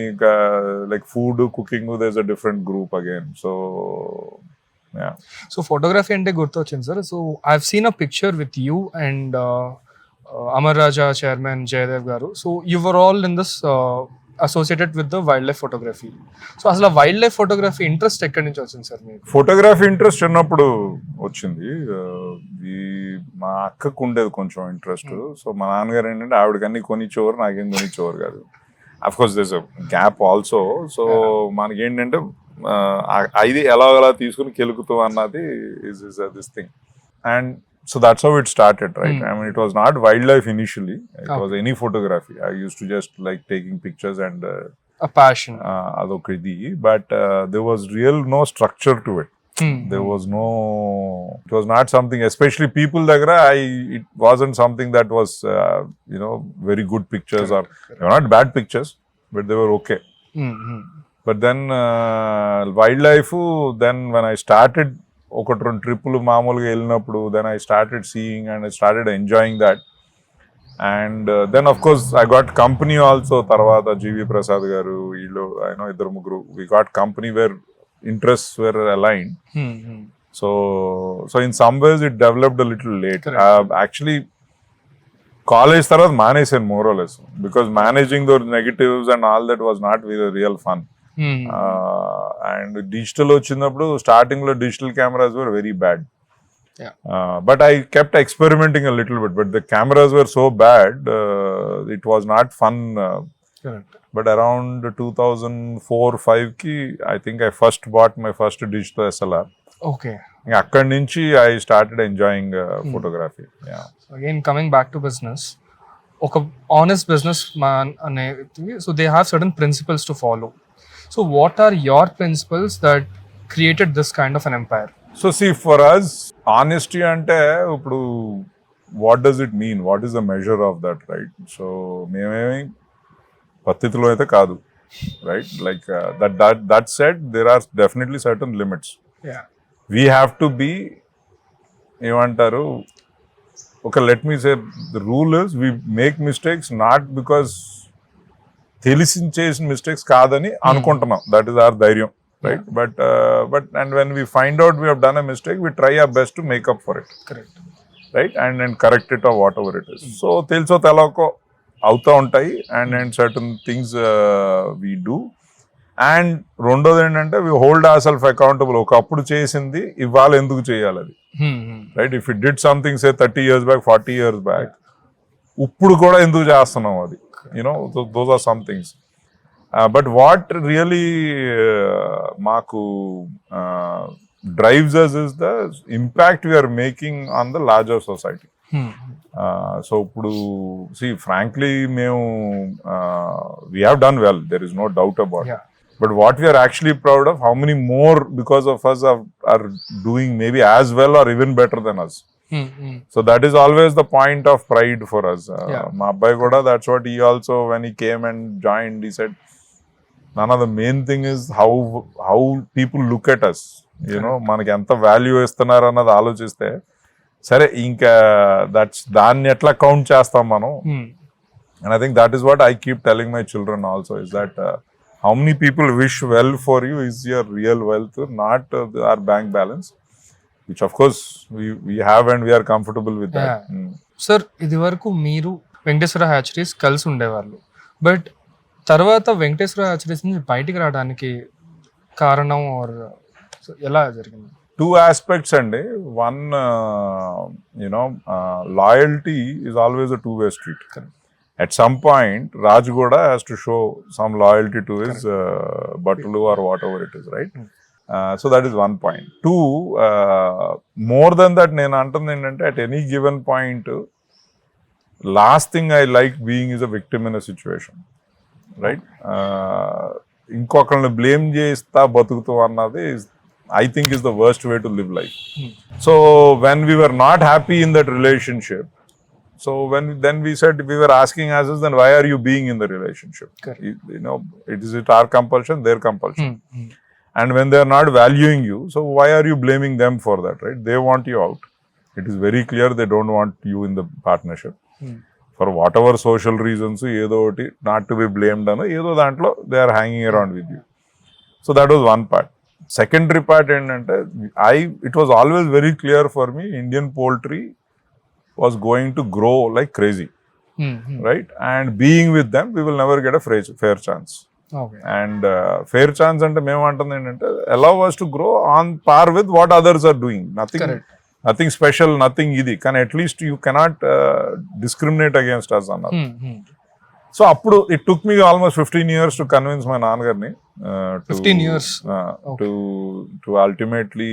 like food cooking these a different group again. So
so photography అంటే గుర్తొచ్చింది sir. So I have seen a picture with you and Amar Raja chairman Jayadev garu. So you were all in this associated with the wildlife photography. So అసలు wildlife photography interest ఎక్కడి నుంచి వచ్చింది sir మీకు?
Photography interest చిన్నప్పుడు వచ్చింది. మా అక్కకు ఉండేది కొంచెం ఇంట్రెస్ట్. సో మా నాన్నగారు ఏంటంటే ఆవిడకన్నీ కొనిచ్చేవారు, నాకేం కొనిచ్చేవారు కాదు. Of course there's gap also. So మనకి ఏంటంటే ఇది ఎలా తీసుకుని కెలుకుతూ అన్నది is this thing. And so that's how it started, right? I mean, it was not wildlife initially. It was any photography. I used to just like taking pictures and
a passion.
Adokidi, but there was no structure to it. There was it was not something, especially people dagra, it wasn't something that was very good pictures. Correct. Or they were not bad pictures, but they were okay. But then wildlife, then when I started ఒకటి రెండు ట్రిప్పులు మామూలుగా వెళ్ళినప్పుడు then I started seeing and I started enjoying that. And then of course I got company also. తర్వాత జీవి ప్రసాద్ గారు వీళ్ళు ఇద్దరు ముగ్గురు we got company where interest were align. So in some ways it developed a little late. Actually college తర్వాత మానేసాను more or less, because managing those negatives and all that was not real fun. And digital వచ్చినప్పుడు starting లో digital cameras were very bad. But I kept experimenting a little bit, but the cameras were so bad it was not fun. But around 2004-05 కి I think I first bought my first digital SLR.
Okay,
అక్కడి నుంచి I started enjoying photography.
Again coming back to business, ఒక honest businessman అనేది, so they have certain principles to follow. So what are your principles that created this kind of an empire?
So see, for us, honesty ante uppudu what does it mean? What is the measure of that, right? So mememi pattitilo aithe kaadu, right? Like that said, there are definitely certain limits.
Yeah.
We have to be emantaru, okay, let me say the rule is we make mistakes not because తెలిసి చేసిన mistakes కాదని అనుకుంటున్నాం. That is our ధైర్యం, right? But and when we find out we have done a mistake, we try our best to make up for it, right? And correct it or what ever it is. So తెలుసో తెలవకో అవుతూ ఉంటాయి. And certain things we do. And రెండోది ఏంటంటే we hold our self accountable. ఒకప్పుడు చేసింది ఇవాళ ఎందుకు చేయాలి అది, right? If it did something say 30 years back, 40 years back, ఇప్పుడు కూడా ఎందుకు చేస్తున్నాం అది? Those are some things. But what really maaku drives us is the impact we are making on the larger society. So ఇప్పుడు see, frankly, we have done well. There is no doubt about it. But what we are actually proud of, how many more because of us are doing maybe as well or even better than us. So that is always the point of pride for us. Ma abbai kuda, that's what he also, when he came and joined, he said none of the main thing is how people look at us, manaki enta value istunaru annadi alochiste sare inka that's danni etla count chestam manu. And I think that is what I keep telling my children also, is that how many people wish well for you is your real wealth, not our bank balance, which of course we have and we are comfortable with that.
Sir, ఇది వరకు మీరు Venkateswara hatcheries కలిసి ఉండేవాళ్ళు, but తర్వాత Venkateswara hatcheries నుంచి బయటికి రావడానికి కారణం ఆర్ ఎలా జరిగింది?
2 aspects అండి. One, loyalty is always a two-way street. At some point, Raj Goda has to show some loyalty to his Butulu or whatever it is, right? So that is one point. 2, more than that, నేను అంటుంది ఏంటంటే at any given point, last thing I like being is a victim in a situation, right? ఇంకొకరిని blame చేస్తా బతుకుతూ అన్నది I think is the worst way to live life. So when we were not happy in that relationship, so then we said, we were asking ourselves, then why are you being in the relationship? Is it our compulsion, their compulsion? And when they are not valuing you, so why are you blaming them for that, right? They want you out. It is very clear they don't want you in the partnership. For whatever social reasons ఏదో ఒకటి not to be blamed అని ఏదో దాంట్లో they are hanging around with you. So that was one part. Secondary part ఏంటంటే it was always very clear for me Indian poultry was going to grow like crazy, right? And being with them we will never get a fair chance. And fair chance అంటే మేమంటుంది ఏంటంటే allow us to grow on par with what others are doing. Nothing special, nothing ఇది, కానీ at least you cannot discriminate against us అన్నారు. So అప్పుడు it took me almost 15 years to convince my నాన్నగారిని
15 years
to ultimately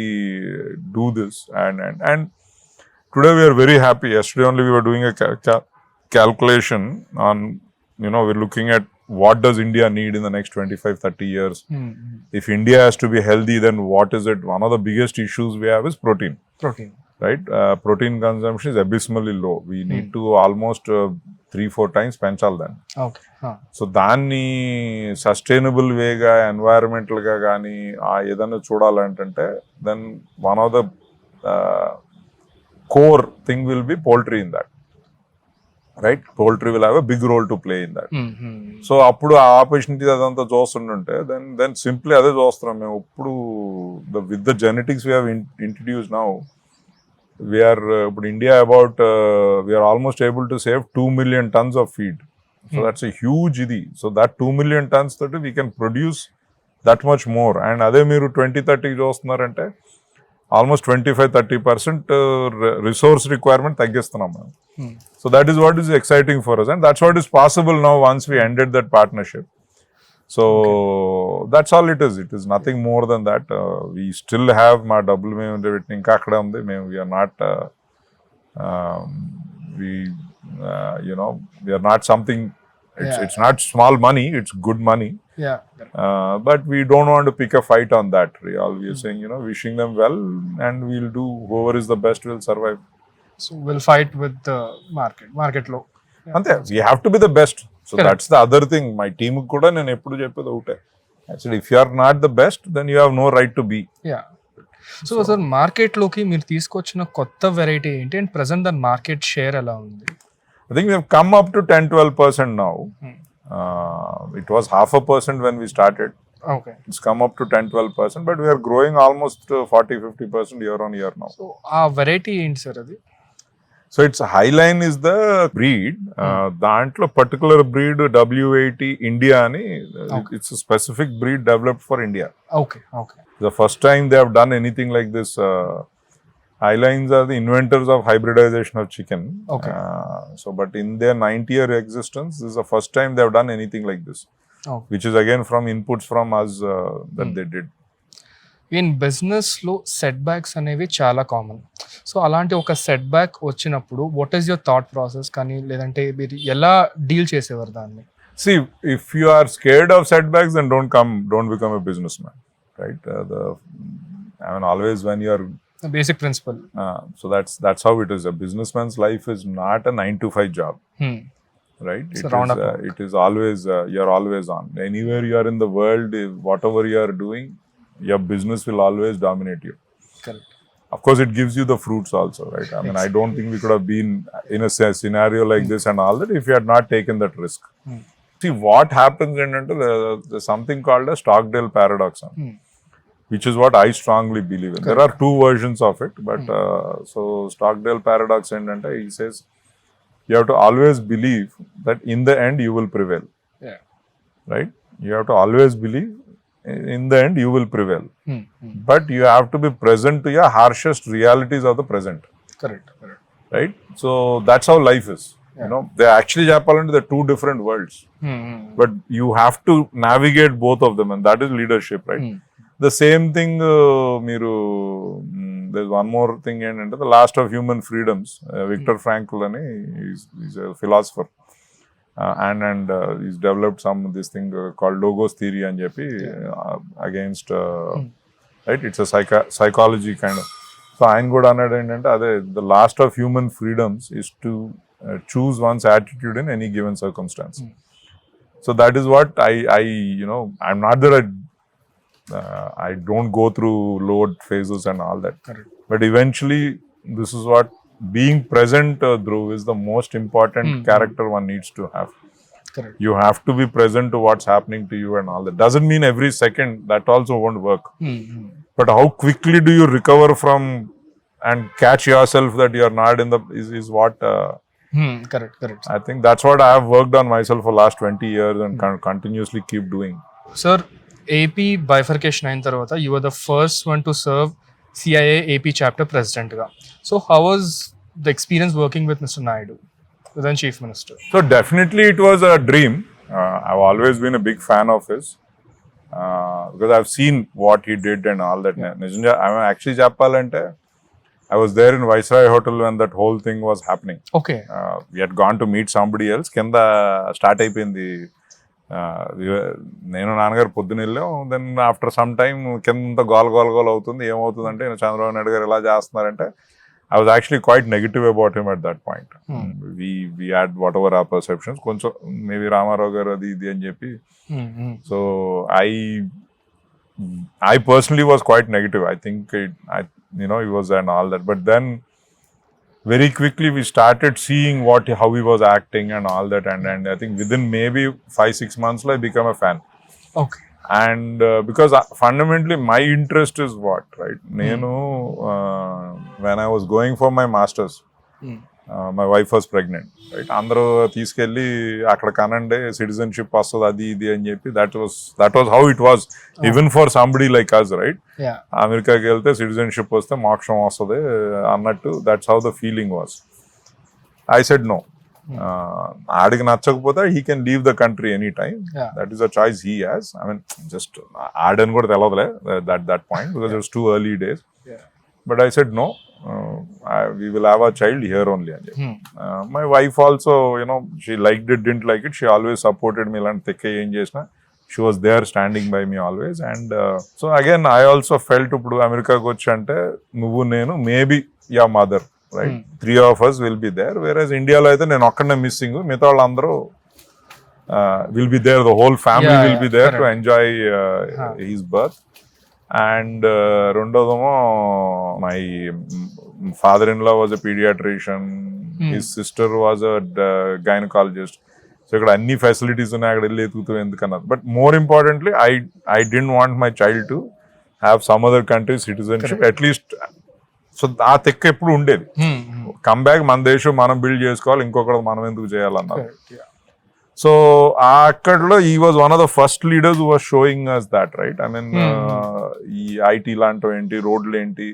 do this. And today we're very happy. Yesterday only we were doing a calculation on, we're looking at what does India need in the next 25-30 years. If India has to be healthy, then what is it? One of the biggest issues we have is protein. Right? Protein consumption is abysmally low. We need to almost 3-4 times penchal then. So దాన్ని sustainable వేగా ఎన్వైరన్మెంటల్గా కానీ ఏదైనా చూడాలంటే then one of the core thing will be poultry in that. Right? Poultry will have a big role to play in that. So అప్పుడు ఆ opportunity అదంతా చూస్తుంటే దెన్ సింప్లీ అదే చూస్తున్నాం మేము. ఇప్పుడు with the genetics we have introduce now, ఇప్పుడు India about we are almost able to save 2 million tons of feed. So that's a huge ఇది. So that 2 million tons తోటి we can produce that much more. And అదే మీరు 2030 చూస్తున్నారంటే almost 25-30% resource requirement తగ్గిస్తున్నాం మేము. So that is what is exciting for us, and that's what is possible now once we ended that partnership. So that's all it is. It is nothing more than that. We still have my double ఇంకా అక్కడ ఉంది. we are not we are not something. It's not small money, it's good money. But we don't want to pick a fight on that. We are saying, wishing them well, and we'll do, whoever is the best will survive.
So we'll fight with the market low.
Ante, we have to be the best. So correct. That's the other thing. My team kuda nenu eppudu cheppedi okate. Actually, if you are not the best, then you have no right to be.
So sir, market లోకి మీరు తీసుకొచ్చిన కొత్త variety ఏంటి, and present దాని market share ఎలా ఉంది?
I think we have come up to 10-12% now. It was 0.5% when we started. It's come up to 10-12%, but we are growing almost 40-50% year on year now.
So ఆ variety ఏంటి sir అది?
So it's Highline is the breed. దాంట్లో particular breed W80 India ani. It's a specific breed developed for India.
Okay.
The first time they have done anything like this. Highlines are the inventors of hybridization of chicken. But in their 90-year existence, this is the first time they have done anything like this. Which is again from inputs from us that they did.
In బిజినెస్లో set backs అనేవి చాలా common. So అలాంటి ఒక set back వచ్చినప్పుడు what is your thought process, కానీ లేదంటే మీరు ఎలా డీల్ చేసేవారు దాన్ని?
See, if you are scared of setbacks, then don't become a businessman, right? Always when you are
the basic principle.
So that's how it is. A businessman's life is not a 9-to-5 job. Right? It is always you're always on. Anywhere you are in the world, whatever you are doing, your business will always dominate you.
Correct.
Of course, it gives you the fruits also, right? I don't think we could have been in a scenario like this and all that if we had not taken that risk. See, what happens into there's something called a Stockdale paradox, which is what I strongly believe in. Correct. There are 2 versions of it, but so Stockdale paradox, he says, you have to always believe that in the end you will prevail. Right? You have to always believe in the end you will prevail. But you have to be present to your harshest realities of the present.
Correct.
Right? So that's how life is. They actually japalante the 2 different worlds. But you have to navigate both of them, and that is leadership, right? The same thing, there's one more thing, and the last of human freedoms. Viktor Frankl, he's a philosopher, and he's developed this thing called logos theory and against right. It's a psychology kind of. So ఆయన కూడా అన్నాడు ఏంటంటే అదే the last of human freedoms is to choose one's attitude in any given circumstance. So that is what I'm not that I don't go through load phases and all that. Correct. But eventually, this is what being present, Dhruv, is the most important character one needs to have.
Correct.
You have to be present to what's happening to you and all that. Doesn't mean every second, that also won't work. But how quickly do you recover from and catch yourself that you're not in the is what
Correct.
I think that's what I have worked on myself for last 20 years and continuously keep doing.
Sir, AP bifurcation అయిన తర్వాత you were the first one to serve CIA AP chapter president గా. So how was the experience working with Mr. Naidu, then Chief Minister?
So definitely it was a dream. I've always been a big fan of his because I've seen what he did and all that. Nijanja, I'm actually చెప్పాలంటే I was there in Viceroy Hotel when that whole thing was happening.
Okay.
We had gone to meet somebody else. కింద start అయిపోయింది. నేను నాన్నగారు పొద్దున వెళ్ళాం. Then after some time కింద goal అవుతుంది. ఏమవుతుందంటే చంద్రబాబు నాయుడు గారు ఎలా చేస్తున్నారంటే I was actually quite negative about him at that point. We had whatever our perceptions. కొంచెం మేబీ రామారావు గారు అది ఇది అని చెప్పి. So I personally was quite negative. I think he was and all that. But then very quickly we started seeing how he was acting and all that. And I think within maybe 5-6 months I became a fan.
Okay.
And because fundamentally my interest is what, right? When I was going for my masters, my wife was pregnant, right? అందరూ తీసుకెళ్ళి అక్కడ కనండి citizenship వస్తుంది అది ఇది అని చెప్పి that was how it was even for somebody like us, right?
Yeah.
అమెరికాకి వెళ్తే సిటిజన్షిప్ వస్తే మోక్షం వస్తుంది అన్నట్టు that's how the feeling was. I said no. ఆడికి నచ్చకపోతే he can leave the country anytime.
Yeah.
That is a choice he has. I mean, just ఆడని కూడా తెలవదులే that point because it was too early days.
Yeah.
But I said no. We will have a child here only. My wife also, she liked it, didn't like it. She always supported me. She was there standing by me always. And so again, I also felt ఇప్పుడు అమెరికాకి వచ్చి అంటే నువ్వు నేను maybe your mother, right? 3 of us will be there. Whereas Indiaలో అయితే నేను ఒక్కడనే missing, మిగతా వాళ్ళందరూ will be there. The whole family will be there to enjoy his birth. And రెండోదేమో my father-in-law was a pediatrician. His sister was a gynecologist. So ఇక్కడ అన్ని facilities ఉన్నాయి, అక్కడ వెళ్ళి ఎత్తుకుతూ ఎందుకన్నారు. But more importantly I didn't want my child to have some other country citizenship at least. So ఆ తెక్క ఎప్పుడు ఉండేది. కమ్ బ్యాక్ మన దేశం మనం బిల్డ్ చేసుకోవాలి, ఇంకొకటి మనం ఎందుకు చేయాలన్నారు. సో అక్కడలో he was one of the first leaders who was showing us that, right? I mean ఈ ఐటీ లాంటివి ఏంటి, రోడ్లు ఏంటి,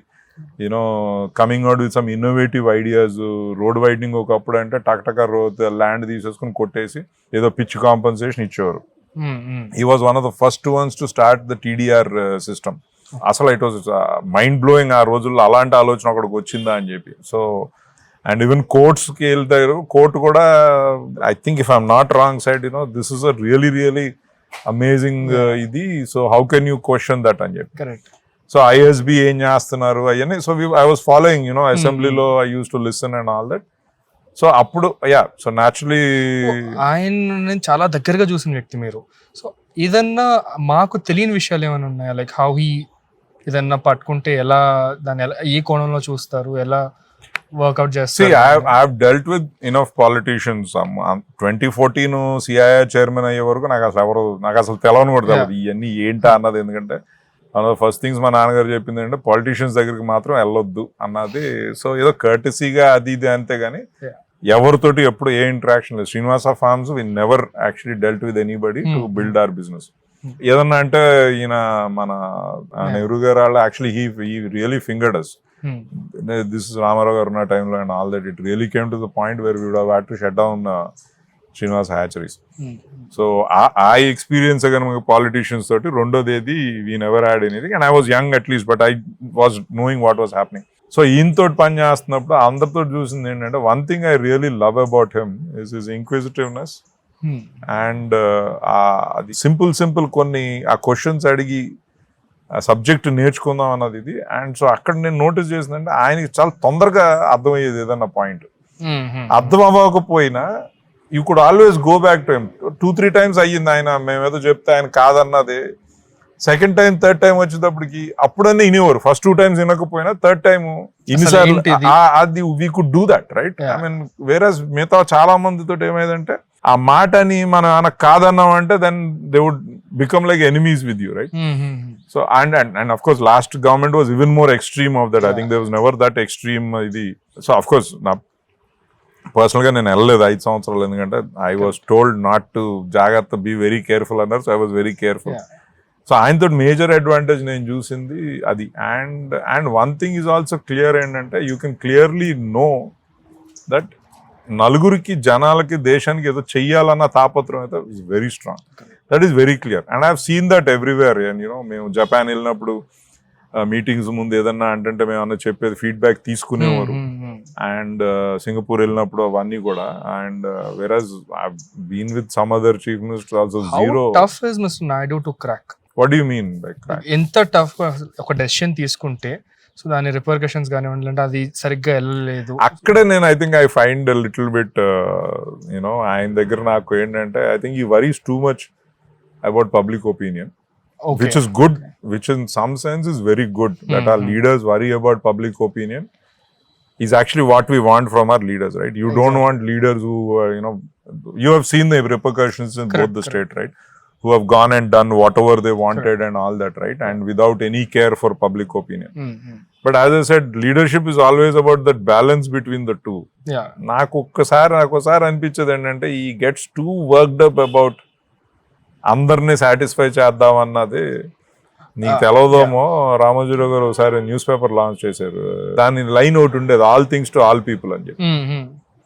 coming out with some innovative ideas. Road widening ఒకప్పుడు అంటే టక్టక ల్యాండ్ తీసేసుకుని కొట్టేసి ఏదో పిచ్ కాంపన్సేషన్ ఇచ్చేవారు. He was one of the first ones to start the TDR system. అసలు ఇట్ వాజ్ మైండ్ బ్లోయింగ్ ఆ రోజుల్లో అలాంటి ఆలోచన ఒకటికి వచ్చిందా అని చెప్పి. సో అండ్ ఈవెన్ కోర్ట్స్కి వెళ్తారు, కోర్టు కూడా I think if I'm not wrong side this is a really amazing ఇది. So how can you question that అని చెప్పి.
కరెక్ట్.
సో ఐఎస్బి ఏం చేస్తున్నారు అవన్నీ. సో ఐ వాజ్ ఫాలోయింగ్ అసెంబ్లీలో I use to listen and all that. So అప్పుడు so naturally
ఆయన నేను చాలా దగ్గరగా చూసిన వ్యక్తి మీరు. సో ఏదన్నా మాకు తెలియని విషయాలు ఏమైనా ఉన్నాయా? లైక్ హౌ హీ ఏదన్నా పట్టుకుంటే ఎలా దాన్ని ఏ కోణంలో చూస్తారు, ఎలా వర్కౌట్ చేస్తారు?
I have dealt with enough politicians. 2014 CII chairman అయ్యే వరకు నాకు అసలు తెలవని కూడా తెలియదు ఇవన్నీ ఏంటా అన్నది. ఎందుకంటే ఫస్ట్ థింగ్స్ మా నాన్నగారు చెప్పింది ఏంటంటే పాలిటీషియన్స్ దగ్గరికి మాత్రం వెళ్ళొద్దు అన్నది. సో ఏదో కర్టసీగా అది ఇది అంతే గానీ ఎవరితోటి ఎప్పుడు ఏ ఇంటరాక్షన్ లేదు. Srinivasa farms we never actually dealt with anybody to build our business. ఏదన్నా అంటే ఈయన మన నెహ్రూ గారు వాళ్ళు actually he really fingered us. This is Ramarao garu ఉన్న టైంలో and all that. It really came to the point where we would have had to shut down Srinivasa hatcheries. So ఆ experience మనకి politicians తోటి. రెండోది ఏది we never had anything and I was young at least, but I was knowing what was happening. So ఈయనతో పని చేస్తున్నప్పుడు అందరితో చూసింది ఏంటంటే one thing I really love about him is his inquisitiveness. And అది సింపుల్ కొన్ని ఆ క్వశ్చన్స్ అడిగి ఆ సబ్జెక్ట్ నేర్చుకుందాం అన్నది ఇది. అండ్ సో అక్కడ నేను నోటీస్ చేసిందంటే ఆయనకి చాలా తొందరగా అర్థమయ్యేది ఏదన్నా పాయింట్. అర్థం అవ్వకపోయినా you could always go back to him. 2-3 times అయ్యింది ఆయన మేమేదో చెప్తే ఆయన కాదన్నది. సెకండ్ టైం థర్డ్ టైం వచ్చేటప్పటికి అప్పుడన్నీ వినేవారు. ఫస్ట్ 2 times వినకపోయినా థర్డ్ టైం ఇన్నిసార్లు
ఏంటిది?
అది we could do that right. I
Yeah.
Mean whereas మిగతా చాలా మందితో ఏమైందంటే ఆ మాటని మనం ఏమైనా కాదన్నాం అంటే then they would become like enemies with you right. So and of course last government was even more extreme of that. I think they was never that extreme ఇది. సో అఫ్ కోర్స్ నా personal గా నేను వెళ్ళలేదు 5 సంవత్సరాలు, ఎందుకంటే I was told not to జాగ్రత్త, be very careful అన్నారు. So I was very careful. So ఆయనతో మేజర్ అడ్వాంటేజ్ నేను చూసింది అది. And one thing is also clear ఏంటంటే you can clearly know that నలుగురికి జనాలకి దేశానికి ఏదో చెయ్యాలన్న తాపత్రం అయితే is very strong. That is very clear and I have scene that everywhere. And you know మేము జపాన్ వెళ్ళినప్పుడు మీటింగ్స్ ముందు ఏదన్నా అంటే మేము అన్న చెప్పేది ఫీడ్బ్యాక్ తీసుకునేవారు. అండ్ సింగపూర్ వెళ్ళినప్పుడు అవన్నీ కూడా. And whereas I been with some other chief minister also zero.
Tough is Mister Naidu to crack.
What you mean by crack?
ఎంత టఫ్ ఒక డెసిషన్ తీసుకుంటే సో దాని రిపర్కషన్స్ కానివ్వండి, అంటే అది సరిగ్గా వెళ్ళలేదు.
అక్కడే నేను I think I find little bit you know ఆయన దగ్గర నాకు ఏంటంటే I think he worries too much about public opinion. Which is good, which in some sense is very good, that our leaders worry about public opinion is actually what we want from our leaders, right? You don't want leaders who, you have seen the repercussions in both the state, right? Who have gone and done whatever they wanted and all that, right? And without any care for public opinion. But as I said, leadership is always about that balance between the two.
Yeah.
నాకు ఒక్కసారి అనిపించేది ఏంటంటే he gets too worked up about అందరినీ satisfy చేద్దామన్నది. నీకు తెలవదేమో, రామోజీరావు గారు ఒకసారి news paper launch చేశారు. దాని లైన్ ఒకటి ఉండేది, all things to all people అని చెప్పి.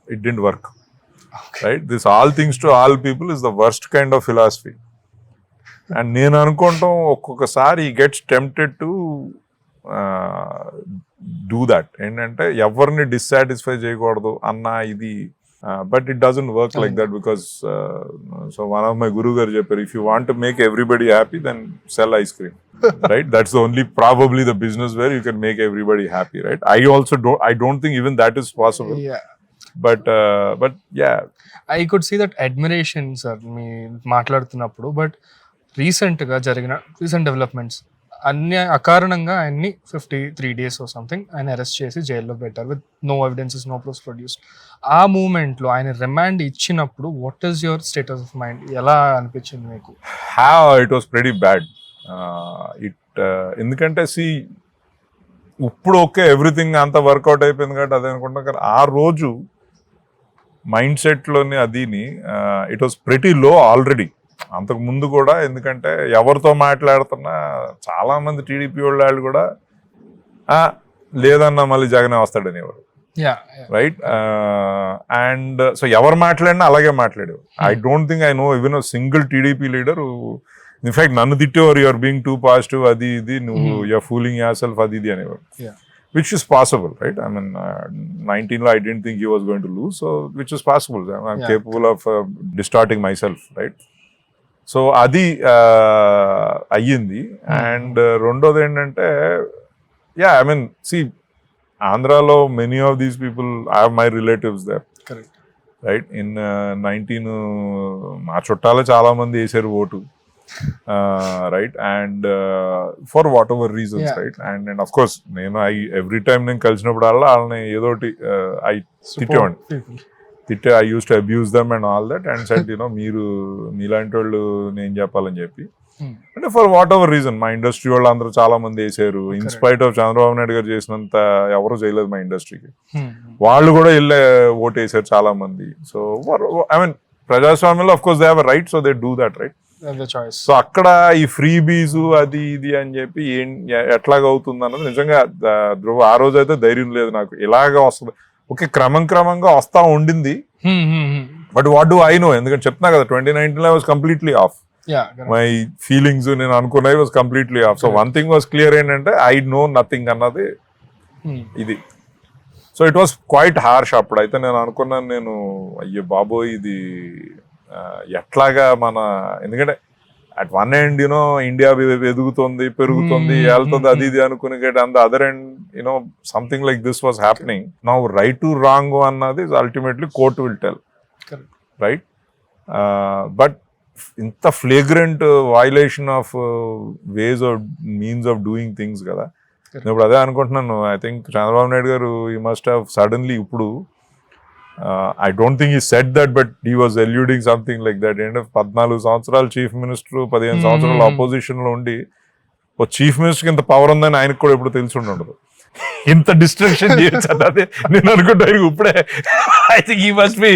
It didn't work, right? This all things to all people is the worst kind of philosophy. And నేను అనుకుంటాం ఒక్కొక్కసారి gets tempted to do that. ఏంటంటే ఎవరిని డిస్సాటిస్ఫై చేయకూడదు అన్న ఇది. But it doesn't work like that because so one of my guru garu chepparu, if you want to make everybody happy then sell ice cream. Right? That's the only probably the business where you can make everybody happy, right? I don't think even that is possible.
Yeah.
But yeah,
I could see that admiration sir మీ మాట్లాడుతున్నప్పుడు. But రీసెంట్గా జరిగిన recent developments అకారణంగా ఆయన్ని 53 days or something ఆయన arrest చేసి జైల్లో పెట్టారు with no evidences, no proofs produced. ఆ మూమెంట్లో ఆయన రిమాండ్ ఇచ్చినప్పుడు what is your status of mind? ఎలా అనిపించింది మీకు?
it was pretty bad. ఎందుకంటే ఇప్పుడు ఓకే ఎవ్రీథింగ్ అంతా వర్కౌట్ అయిపోయింది కాబట్టి అదే అనుకుంటాం. కానీ ఆ రోజు మైండ్ సెట్లోని అదిని ఇట్ వాస్ ప్రెటీ లో ఆల్రెడీ అంతకు ముందు కూడా. ఎందుకంటే ఎవరితో మాట్లాడుతున్నా చాలా మంది టీడీపీ వాళ్ళు కూడా లేదన్నా మళ్ళీ జగనే వస్తాడనేవారు, రైట్? అండ్ సో ఎవరు మాట్లాడినా అలాగే మాట్లాడేవారు. I don't think I know even single TDP leader in fact నన్ను తిట్టేవారు, యూఆర్ బీయింగ్ టూ పాజిటివ్, అది ఇది, నువ్వు యూఆర్ ఫూలింగ్ యువర్ సెల్ఫ్, అది ఇది అనేవారు. Which is possible, right? I mean, 19 I didn't think he was going to lose, so which is possible. I'm capable of distorting myself, right? So అది అయ్యింది. And రెండోది ఏంటంటే ఐ మీన్ ఆంధ్రాలో many of these people I have my relatives there, right? In 19 మా చుట్టాలే చాలా మంది వేసారు vote, right? And for whatever reasons, right? And of course నేను ఎవ్రీ టైం నేను కలిసినప్పుడు వాళ్ళని ఏదోటి ఐ తిట్టే, I use to abuse them and all that and said మీరు మీలాంటి వాళ్ళు నేను చెప్పాలని చెప్పి. అంటే ఫర్ వాట్ ఎవర్ రీజన్ మా ఇండస్ట్రీ వాళ్ళు అందరూ చాలా మంది వేసారు. ఇన్స్పైట్ ఆఫ్ చంద్రబాబు నాయుడు గారు చేసినంత ఎవరు చేయలేదు మా ఇండస్ట్రీకి. వాళ్ళు కూడా వెళ్ళే ఓటు వేసారు చాలా మంది. సో ఐ మీన్ ప్రజాస్వామ్యంలో of course they have a right, so they do that, right? So అక్కడ ఈ ఫ్రీ బీజు అది ఇది అని చెప్పి ఎట్లాగవుతుంది అన్నది నిజంగా ధ్రువ ఆ రోజు అయితే ధైర్యం లేదు నాకు. ఇలాగా వస్తుంది ఓకే, క్రమంగా వస్తా ఉండింది. But what do I know? ఎందుకంటే చెప్తున్నా కదా 2019 was completely off. My feelings నేను అనుకున్నవి was completely off. So one thing was clear ఏంటంటే ఐ నో నథింగ్ అన్నది ఇది. So it was quite harsh. అప్పుడైతే నేను అనుకున్నాను, నేను అయ్యో బాబోయ్ ఇది ఎట్లాగా మన, ఎందుకంటే అట్ వన్ ఎండ్ ఇండియా ఎదుగుతుంది, పెరుగుతుంది, వెళ్తుంది, అది ఇది అనుకుని and other end something like this was happening. Now right to wrong అన్నది ultimately court will tell, right? But ఇంత flagrant violation of ways of means of doing things కదా. నేను ఇప్పుడు అదే అనుకుంటున్నాను, I think Chandrababu Naidu garu he must have suddenly ఇప్పుడు I don't think he said that but he was alluding something like that. ఏంటంటే 14 సంవత్సరాలు chief minister, 15 సంవత్సరాలు ఆపోజిషన్ లో ఉండి ఓ చీఫ్ మినిస్టర్ ఇంత పవర్ ఉందని ఆయనకు కూడా ఎప్పుడు తెలిసి ఉండదు. ఇంత డిస్ట్రక్షన్ చేయొచ్చు అదే నేను అనుకుంటా ఇప్పుడే. I think he must be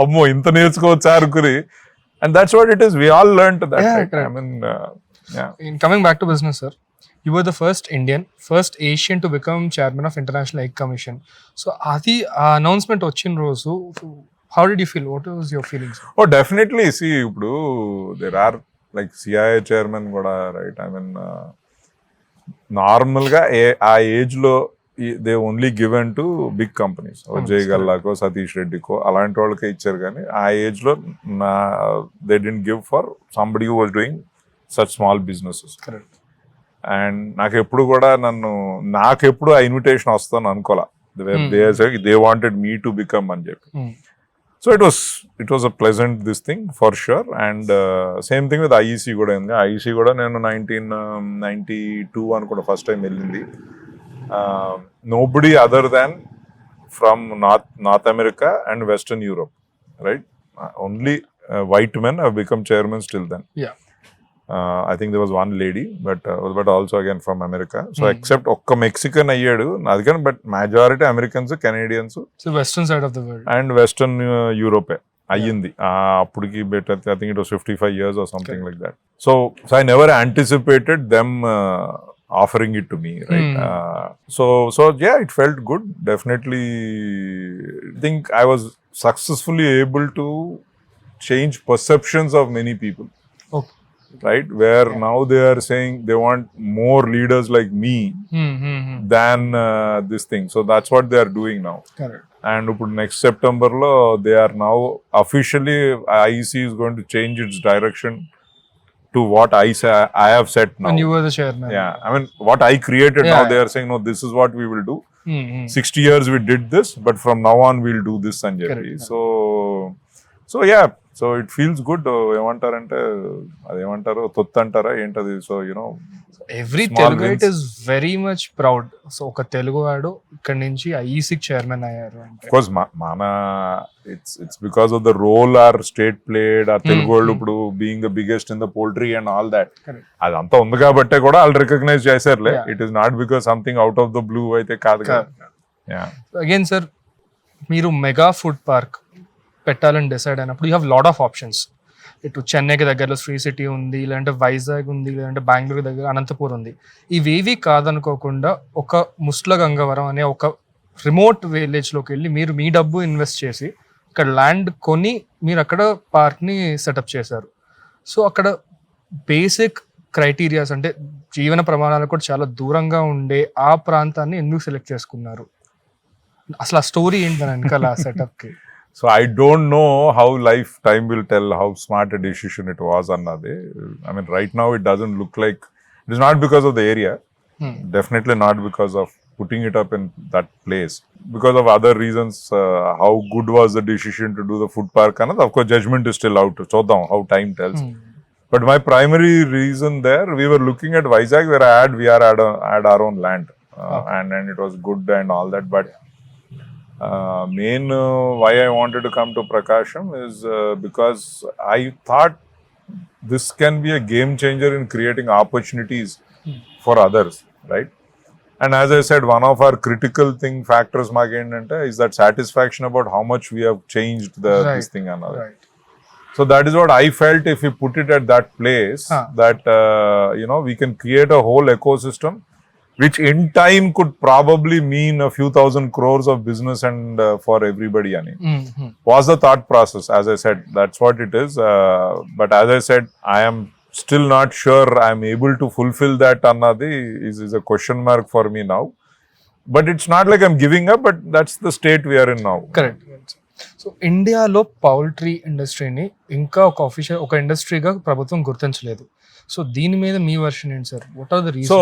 అమ్మో ఇంత నేర్చుకోవచ్చా అనుకుని. And that's what it is, we all learn that. I mean
coming back to business sir, you were the first Indian, first Asian to become chairman of International Egg Commission. So అది ఆ announcement వచ్చిన రోజు how did you feel? What was your feelings?
Oh, definitely. See, ఇప్పుడు there are like CIA chairman కూడా, right? I mean, నార్మల్గా ఆ ఏజ్లో they only given to big companies, Jai గల్లాకో, సతీష్ రెడ్డికో అలాంటి వాళ్ళకే ఇచ్చారు. కానీ ఆ ఏజ్లో they didn't give for somebody who was doing such small businesses.
Correct.
And నాకు ఎప్పుడు ఆ ఇన్విటేషన్ వస్తాను అనుకోలే. They wanted me to become అని చెప్పి. So it was a pleasant this thing for sure. And same thing with IEC కూడా. IEC కూడా నేను 1992 అనుకుంటా ఫస్ట్ టైం వెళ్ళింది. Nobody other than from north America and western Europe, right? Only white men have become chairmen till then.
Yeah.
I think there was one lady, but also again from America. So except ఒక్క Mexican అయ్యాడు అది కానీ, but majority Americans, Canadians,
So western side of the world.
And western యూరోపే అయ్యింది అప్పటికి. But I think it was 55 years or something like that. So I never anticipated them offering it to me, right? So yeah, it felt good. Definitely think I was successfully able to change perceptions of many people.
Okay.
Right, where now they are saying they want more leaders like me than this thing. So that's what they are doing now.
Correct.
And next September lo they are now officially, IEC is going to change its direction to what I have set now.
And you were the chairman.
Yeah, I mean what I created,
Yeah,
now they are saying no, this is what we will do. 60 years we did this, but from now on we'll do this and Jerry. So yeah, so it feels good. ఏమంటారంటే అదేమంటారు, తొత్తు అంటారా ఏంటది? So you know
every Teluguite is very much proud. So ఒక తెలుగువాడు ఇక్కడ నుంచి IEC chairman అయ్యారు అంటే
కోర్స్ మన it's because of the role our state played. ఆ తెలుగు వాళ్ళు ఇప్పుడు being the biggest in the poultry and all that, అదంతా ఉంది కాబట్టే కూడా వాళ్ళు రికగ్నైజ్ చేశారులే. It is not because something out of the blue అయితే కాదు కదా.
అగైన్ సార్, మీరు మెగా ఫుడ్ పార్క్ పెట్టాలని డిసైడ్ అయినప్పుడు you have lot of options. ఇటు చెన్నైకి దగ్గరలో శ్రీ సిటీ ఉంది, లేదంటే వైజాగ్ ఉంది, లేదంటే బెంగళూరు దగ్గర అనంతపూర్ ఉంది. ఇవేవి కాదనుకోకుండా ఒక ముస్ల గంగవరం అనే ఒక రిమోట్ విలేజ్లోకి వెళ్ళి మీరు మీ డబ్బు ఇన్వెస్ట్ చేసి ఇక్కడ ల్యాండ్ కొని మీరు అక్కడ పార్క్ని సెటప్ చేశారు. సో అక్కడ బేసిక్ క్రైటీరియాస్ అంటే జీవన ప్రమాణాలకు కూడా చాలా దూరంగా ఉండే ఆ ప్రాంతాన్ని ఎందుకు సెలెక్ట్ చేసుకున్నారు? అసలు ఆ స్టోరీ ఏంటని వెనకాల ఆ సెటప్కి?
So I don't know how time will tell how smart a decision it was annade. I mean right now it doesn't look like, it is not because of the area, definitely not because of putting it up in that place, because of other reasons. How good was the decision to do the food park, and of course judgment is still out, so how time tells. But my primary reason there, we were looking at Vizag where we had our own land, and it was good and all that, but main why I wanted to come to Prakasham is because I thought this can be a game changer in creating opportunities for others, right? And as I said, one of our critical factors is that satisfaction about how much we have changed this thing and all.
Right.
So that is what I felt, if we put it at that place, that we can create a whole ecosystem which in time could probably mean a few thousand crores of business and for everybody. Was the thought process, as I said, that's what it is. But as I said, I am still not sure I am able to fulfill that. Annadi is a question mark for me now. But it's not like I'm giving up, but that's the state we are in now.
Correct. So ఇండియాలో poultry ఇండస్ట్రీని ఇంకా ఒక ఇండస్ట్రీగా ప్రభుత్వం గుర్తించలేదు. So దీని మీద మీ వర్షన్ ఏంటి sir? What are the reasons?
So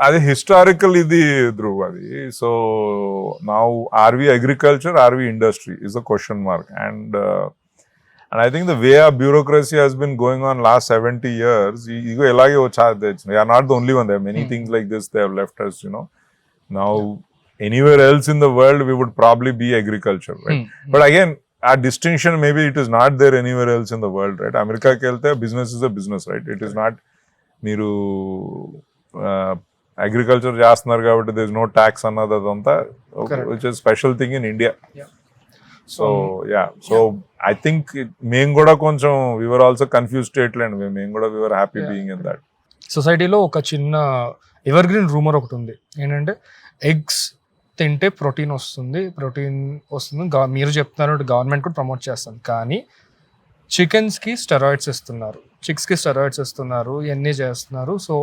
అది హిస్టారికల్ ఇది ధ్రువ్ అది. So now are we agriculture, or we industry is a question mark. And And I think the way our bureaucracy has been going on last 70 years, you elage we are not the only one. There are many things like this they have left us, you know. Now, anywhere else in the world, we would probably be agriculture, right? But again, our distinction, maybe it is not there anywhere else in the world, right? America ke velte business is a business, right? It is not, మీరు agriculture చేస్తున్నారు కాబట్టి there is no tax అన్నది అదంతా, which is special thing in India. So I think మేము కూడా కొంచెం we were also confused state land, మేము కూడా we were happy being in that.
సొసైటీలో ఒక చిన్న ఎవర్ గ్రీన్ రూమర్ ఒకటి ఉంది ఏంటంటే ఎగ్స్ తింటే ప్రోటీన్ వస్తుంది మీరు చెప్తున్నారు గవర్నమెంట్ కూడా ప్రమోట్ చేస్తుంది, కానీ చికెన్స్కి స్టెరాయిడ్స్ ఇస్తున్నారు, చిక్స్కి స్టెరాయిడ్స్ ఇస్తున్నారు, ఇవన్నీ చేస్తున్నారు. సో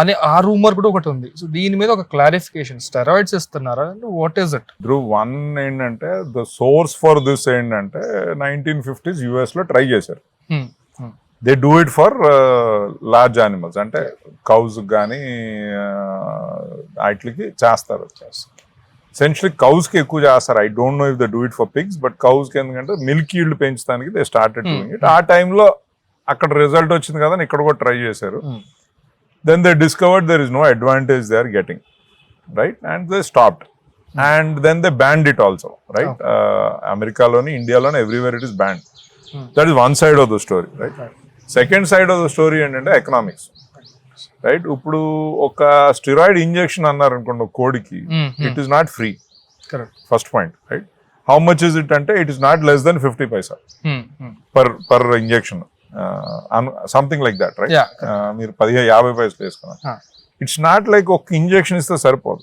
అనే ఆ రూమర్ కూడా ఒకటి ఉంది. సో దీని మీద ఒక క్లారిఫికేషన్, స్టెరాయిడ్స్ ఇస్తున్నారా, వాట్ ఈస్ ఇట్?
వన్ ఏంటంటే ద సోర్స్ ఫర్ దిస్ ఏంటంటే 1950s US లో ట్రై చేశారు. They do it for large animals, అంటే కౌస్ కానీ వాటికి చేస్తారు. ఎసెన్షియలీ కౌస్ కి ఎక్కువ చేస్తారు. I don't no if they do it for pigs, but cows కి ఎందుకంటే మిల్క్ ఈల్డ్ పెంచడానికి దే స్టార్టెడ్ డూయింగ్ ఇట్. ఆ టైంలో అక్కడ రిజల్ట్ వచ్చింది కదా, ఇక్కడ కూడా ట్రై చేశారు. Then they discovered there is no advantage they are getting, right? And they stopped. And then they banned it also, right? America loni, India loni, everywhere it is banned. That is one side of the story, right? Second side of the story ఏంటంటే economics, right? ఇప్పుడు ఒక steroid injection అన్నారు అనుకోండి కోడికి, it is not free.
Correct.
First point, right? How much is it అంటే it is not less than 50 paisa per injection. Something like that, right? మీరు 50 పైసలు వేసుకున్నారు. ఇట్స్ నాట్ లైక్ ఒక ఇంజెక్షన్ ఇస్తే సరిపోదు.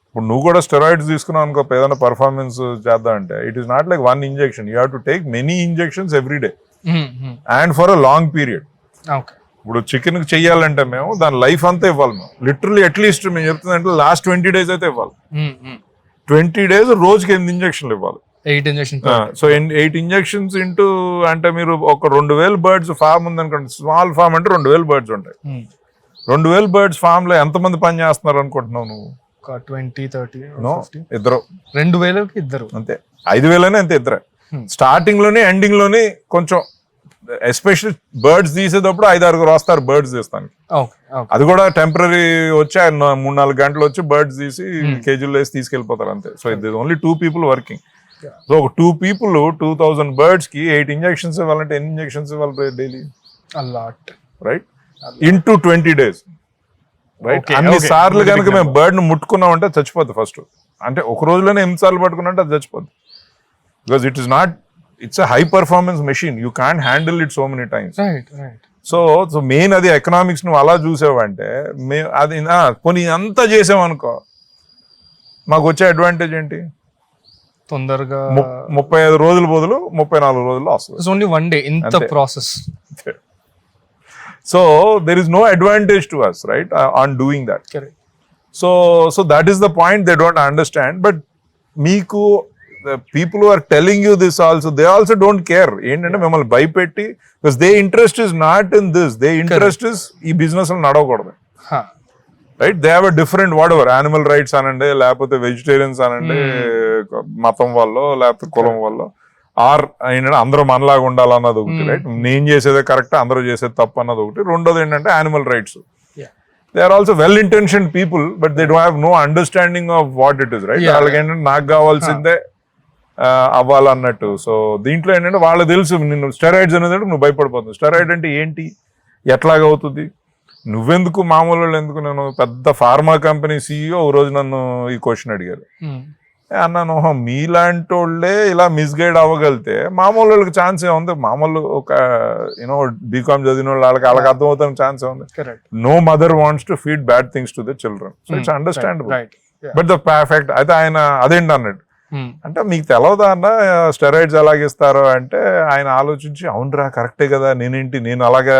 ఇప్పుడు నువ్వు కూడా స్టెరాయిడ్స్ తీసుకున్నావు అనుకో, ఏదైనా పర్ఫార్మెన్స్ చేద్దాం అంటే it is not like one injection. You have to take many injections every day and for a long period. ఇప్పుడు చికెన్ చెయ్యాలంటే మేము దాని లైఫ్ అంతా ఇవ్వాలి. మేము లిటరల్లీ అట్లీస్ట్ మేము చెప్తుందంటే లాస్ట్ 20 days అయితే ఇవ్వాలి. 20 days రోజుకి 8 ఇంజెక్షన్లు ఇవ్వాలి.
8 ఇంజెక్షన్.
సో 8 ఇంజెక్షన్స్ ఇంటూ అంటే మీరు ఒక 2000 బర్డ్స్ ఫార్మ్ ఉందనుకోండి, స్మాల్ ఫార్మ్ అంటే 2000 బర్డ్స్ ఉంటాయి. 2000 బర్డ్స్ ఫార్మ్ లో ఎంతమంది పని చేస్తున్నారు అనుకుంటున్నావు నువ్వు?
20-30
ఇద్దరు.
2000కి ఇద్దరు అంతే.
5000 అంతే ఇద్దరే. స్టార్టింగ్ లోనే ఎండింగ్ లోనే కొంచెం ఎస్పెషల్లీ బర్డ్స్ తీసేటప్పుడు 5-6 వస్తారు బర్డ్స్ తీస్తానికి. అది కూడా టెంపరీ వచ్చి 3-4 గంటలు వచ్చి బర్డ్స్ తీసి కేజీలో వేసి తీసుకెళ్ళిపోతారు అంతే. సో ఇది ఓన్లీ 2 people వర్కింగ్. సో ఒక 2 people 2000 బర్డ్స్ కి 8 ఇంజెక్షన్స్ ఇవ్వాలంటే ఎన్ని ఇంజెక్షన్స్ ఇవ్వాలి daily? Right, into 20 days, right? అన్ని సార్లు కనుక మేము బర్డ్ ను ముట్టుకున్నామంటే చచ్చిపోద్ది ఫస్ట్. అంటే ఒక రోజులోనే 8 సార్లు పట్టుకున్నట్టు అది చచ్చిపోద్ది. Because it is not, it's a high performance machine, you can handle it so many times. So main అది ఎకనామిక్స్ నువ్వు అలా చూసావంటే అది పోనీ అంతా చేసామనుకో మాకు వచ్చే అడ్వాంటేజ్ ఏంటి?
తొందరగా
35 రోజుల బదులు 34 రోజుల్లో వస్తుంది.
ఓన్లీ వన్ డే ఇంత process.
So there is no advantage to us, right, on doing that.
Correct.
So that is the point they don't understand. But మీకు the people who are telling you this also, they also don't care. ఏంటంటే మిమ్మల్ని భయపెట్టి, because their interest is not in this, their interest is ఈ business నడవకూడదు, right? They have a different whatever animal rights అనండి, లేకపోతే vegetarians అనండి, మతం వల్ల లేకపోతే కులం వల్ల, ఆర్ ఏంటంటే అందరూ మనలాగా ఉండాలన్నది ఒకటి, రైట్? నేను చేసేదే కరెక్ట్, అందరూ చేసేది తప్పు అన్నది ఒకటి. రెండోది ఏంటంటే animal rights. They are also well intention people, but they don't have no understanding of what it is, right? వాళ్ళకి ఏంటంటే నాకు కావాల్సిందే అవ్వాలన్నట్టు. సో దీంట్లో ఏంటంటే వాళ్ళకి తెలుసు నిన్ను స్టెరాయిడ్స్ అనేది నువ్వు భయపడిపోతుంది. స్టెరాయిడ్ అంటే ఏంటి, ఎట్లాగవుతుంది, నువ్వెందుకు, మామూలు వాళ్ళు ఎందుకు? నేను పెద్ద ఫార్మా కంపెనీ CEO ఓ రోజు నన్ను ఈ క్వశ్చన్ అడిగారు. అన్నాను, మీలాంటి వాళ్ళే ఇలా మిస్గైడ్ అవ్వగలితే మామూలు వాళ్ళకి ఛాన్స్ ఏముంది? మామూలు ఒక బీకామ్ చదివిన వాళ్ళకి అర్థమవుతాం ఛాన్స్ ఏముంది? No mother wants to feed bad things to the children. So it's understandable. But the perfect అయితే ఆయన అదేంటి అన్నాడు. అంటే మీకు తెలవదా అన్న స్టెరాయిడ్స్ ఎలాగిస్తారో అంటే ఆయన ఆలోచించి, అవునరా కరెక్టే కదా, నేను అలాగే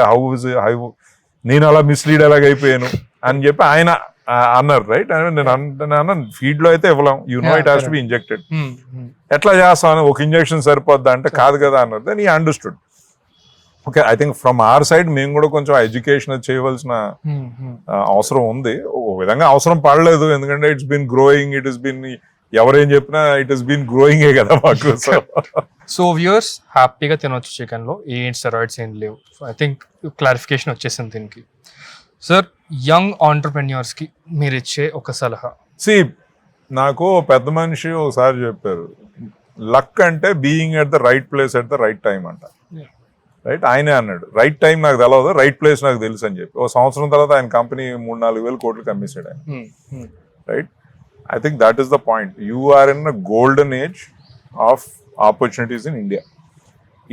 నేను అలా మిస్లీడ్ ఎలాగైపోయాను అని చెప్పి ఆయన అన్నారు, రైట్? నేను అన్నాను ఫీడ్ లో అయితే ఇవ్వలేం, you know it has to be injected. ఎట్లా చేస్తాను, ఒక ఇంజెక్షన్ సరిపోద్దా అంటే కాదు కదా అన్నారు. దెన్ ఈ understood. Okay, I think from our side మేము కూడా కొంచెం ఎడ్యుకేషన్ చేయవలసిన అవసరం ఉంది. ఓ విధంగా అవసరం పడలేదు, ఎందుకంటే it's been growing, it is been ఎవరేం చెప్పినా ఇట్ హస్ బీన్ గ్రోయింగ్ కదా మాకు.
సో వ్యూయర్స్ హ్యాపీగా తినొచ్చు చికెన్లో, ఏం స్టెరాయిడ్స్ ఏం లేవు. సో ఐ థింక్ క్లారిఫికేషన్ వచ్చేసింది దీనికి. సార్, యంగ్ ఆంటర్ప్రెన్యూర్స్కి మీరు ఇచ్చే ఒక సలహా.
నాకు పెద్ద మనిషి ఒకసారి చెప్పారు, లక్ అంటే being at the right place at the right time అంట. రైట్, ఆయనే అన్నాడు రైట్ టైం నాకు తెలియదు, రైట్ ప్లేస్ నాకు తెలుసు అని చెప్పి. ఒక సంవత్సరం తర్వాత ఆయన కంపెనీ 3-4 వేల కోట్లు అమ్మేశాడు ఆయన. Right, I think that is the point. You are in a golden age of opportunities in India.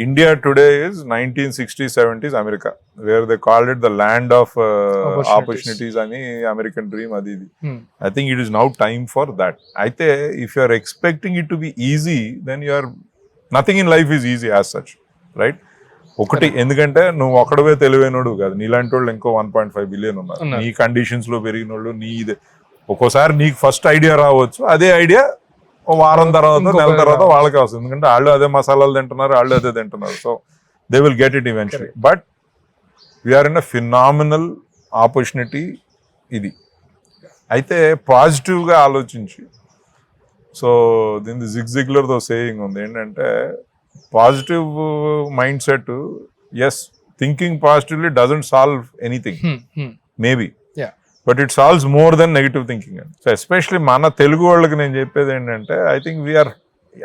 India today is 1960s, 70s America, where they called it the land of opportunities ani American dream adi. I think it is now time for that. Aithe if you are expecting it to be easy, then you are nothing in life is easy as such, right? ఒకటి, ఎందుకంటే నువ్వు ఒక్కడవే తెలివైనోడు కాదు, నీలాంటి వాళ్ళు ఇంకో 1.5 billion ఉన్నారు. నీ కండిషన్స్ లో పెరిగిన వాళ్ళు, నీ ఒక్కోసారి నీకు ఫస్ట్ ఐడియా రావచ్చు, అదే ఐడియా ఓ వారం తర్వాత నెల తర్వాత వాళ్ళకి వస్తుంది, ఎందుకంటే వాళ్ళు అదే మసాలాలు తింటున్నారు, వాళ్ళు అదే తింటున్నారు. So they will get it eventually. But we're in a phenomenal opportunity ఇది. అయితే పాజిటివ్గా ఆలోచించి, సో దీని జిగ్ జిగ్లర్తో సేయింగ్ ఉంది ఏంటంటే, positive mindset, as thinking positively doesn't solve anything maybe, but it solves more than negative thinking. So especially మన తెలుగు వాళ్ళకి నేను చెప్పేది ఏంటంటే, ఐ థింక్ వీఆర్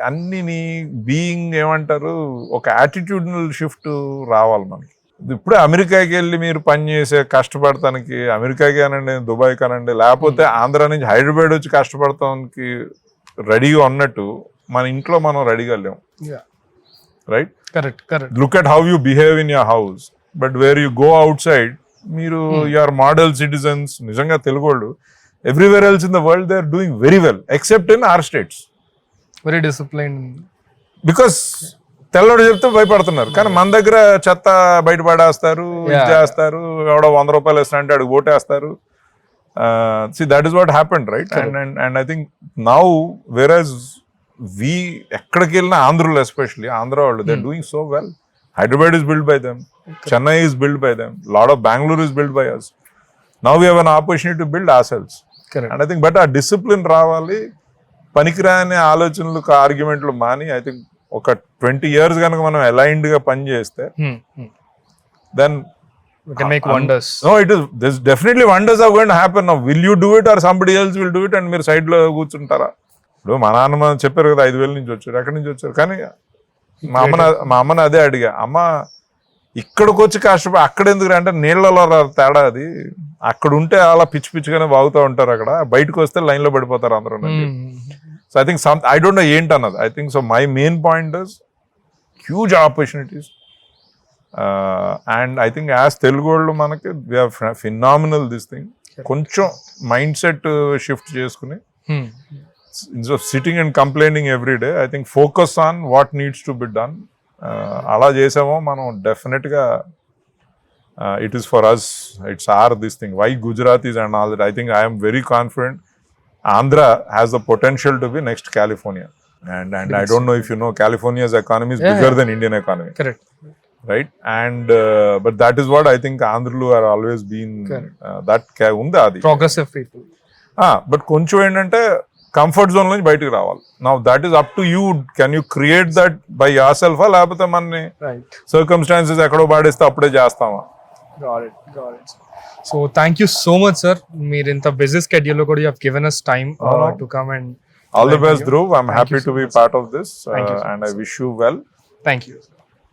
అన్నిని బీయింగ్ ఏమంటారు, ఒక యాటిట్యూడ్నల్ షిఫ్ట్ రావాలి మనకి. ఇప్పుడే అమెరికాకి వెళ్ళి మీరు పని చేసే కష్టపడటానికి, అమెరికాకి అనండి, దుబాయ్ కానండి, లేకపోతే ఆంధ్ర నుంచి హైదరాబాద్ వచ్చి కష్టపడటానికి రెడీగా ఉన్నట్టు మన ఇంట్లో మనం రెడీగా లేము. Right,
correct.
Look at how you behave in your house, but where you go outside, మీరు యూఆర్ మోడల్ సిటిజన్స్. నిజంగా తెలుగు వాళ్ళు everywhere else in the world they are doing very well except in our states.
Very discipline.
Because తెల్లడు చెప్తే భయపడుతున్నారు, కానీ మన దగ్గర చెత్త బయట పడేస్తారు, ఇది చేస్తారు, ఎవడో 100 రూపాయలు ఇస్తా అంటే అడుగు ఓటేస్తారు. See, that is what happened, right? And I think now, whereas we ఎక్కడికి వెళ్ళినా ఆంధ్రులు, ఎస్పెషల్లీ ఆంధ్ర వాళ్ళు, they're doing so well. Hyderabad is built by them. Chennai is built by them. Lot of Bangalore is built by us. Now we have an opportunity to build ourselves.
Correct.
And I think, but our discipline రావాలి, పనికిరాని ఆలోచనలు, ఆర్గ్యుమెంట్లు మాని. I think ఒక 20 years కనుక మనం aligned గా పని చేస్తే, then
we can make wonders.
No, there's definitely wonders are going to happen. Now, will you do it or somebody else will do it and మీరు సైడ్ లో కూర్చుంటారా? ఇప్పుడు మా నాన్న చెప్పారు కదా, 5,000 నుంచి వచ్చారు, ఎక్కడి నుంచి వచ్చారు, కానీ మా అమ్మని అదే అడిగా, అమ్మ ఇక్కడికి వచ్చి కష్టపడి అక్కడ ఎందుకు అంటే, నీళ్ళలో తేడా అది, అక్కడ ఉంటే అలా పిచ్చి పిచ్చిగానే వాగుతూ ఉంటారు, అక్కడ బయటకు వస్తే లైన్ లో పడిపోతారు అందరూ. So I think I don't know ఏంటి అన్నది. I think so my main point is huge opportunities. And I think as Telugu వాళ్ళు మనకి we have phenomenal this thing. కొంచెం మైండ్ సెట్ షిఫ్ట్ చేసుకుని, instead of sitting and complaining every day, I think focus on what needs to be done. అలా చేసామో మనం డెఫినెట్గా it is for us, it's our this thing. Why Gujaratis and all that? I think I am very confident Andhra has the potential to be next California. And I don't know if you know, California's economy is bigger than Indian economy.
Correct.
Right? And but that is what I think Andhralu are always been that unda adi.
Progressive people.
But కొంచెం ఏంటంటే comfort zone నుంచి బయటకు రావాలి. Now that is up to you. Can you create that by your self, లేకపోతే మనని circumstances ఎక్కడో పాడేస్తే అప్పుడే చేస్తామా?
So thank you so much sir. మీరు ఇంత బిజీ స్కెడ్యూల్ లో కూడా you have given us time to come and
all the best, Dhruv. I'm happy to be part of this and I wish you well.
Thank you.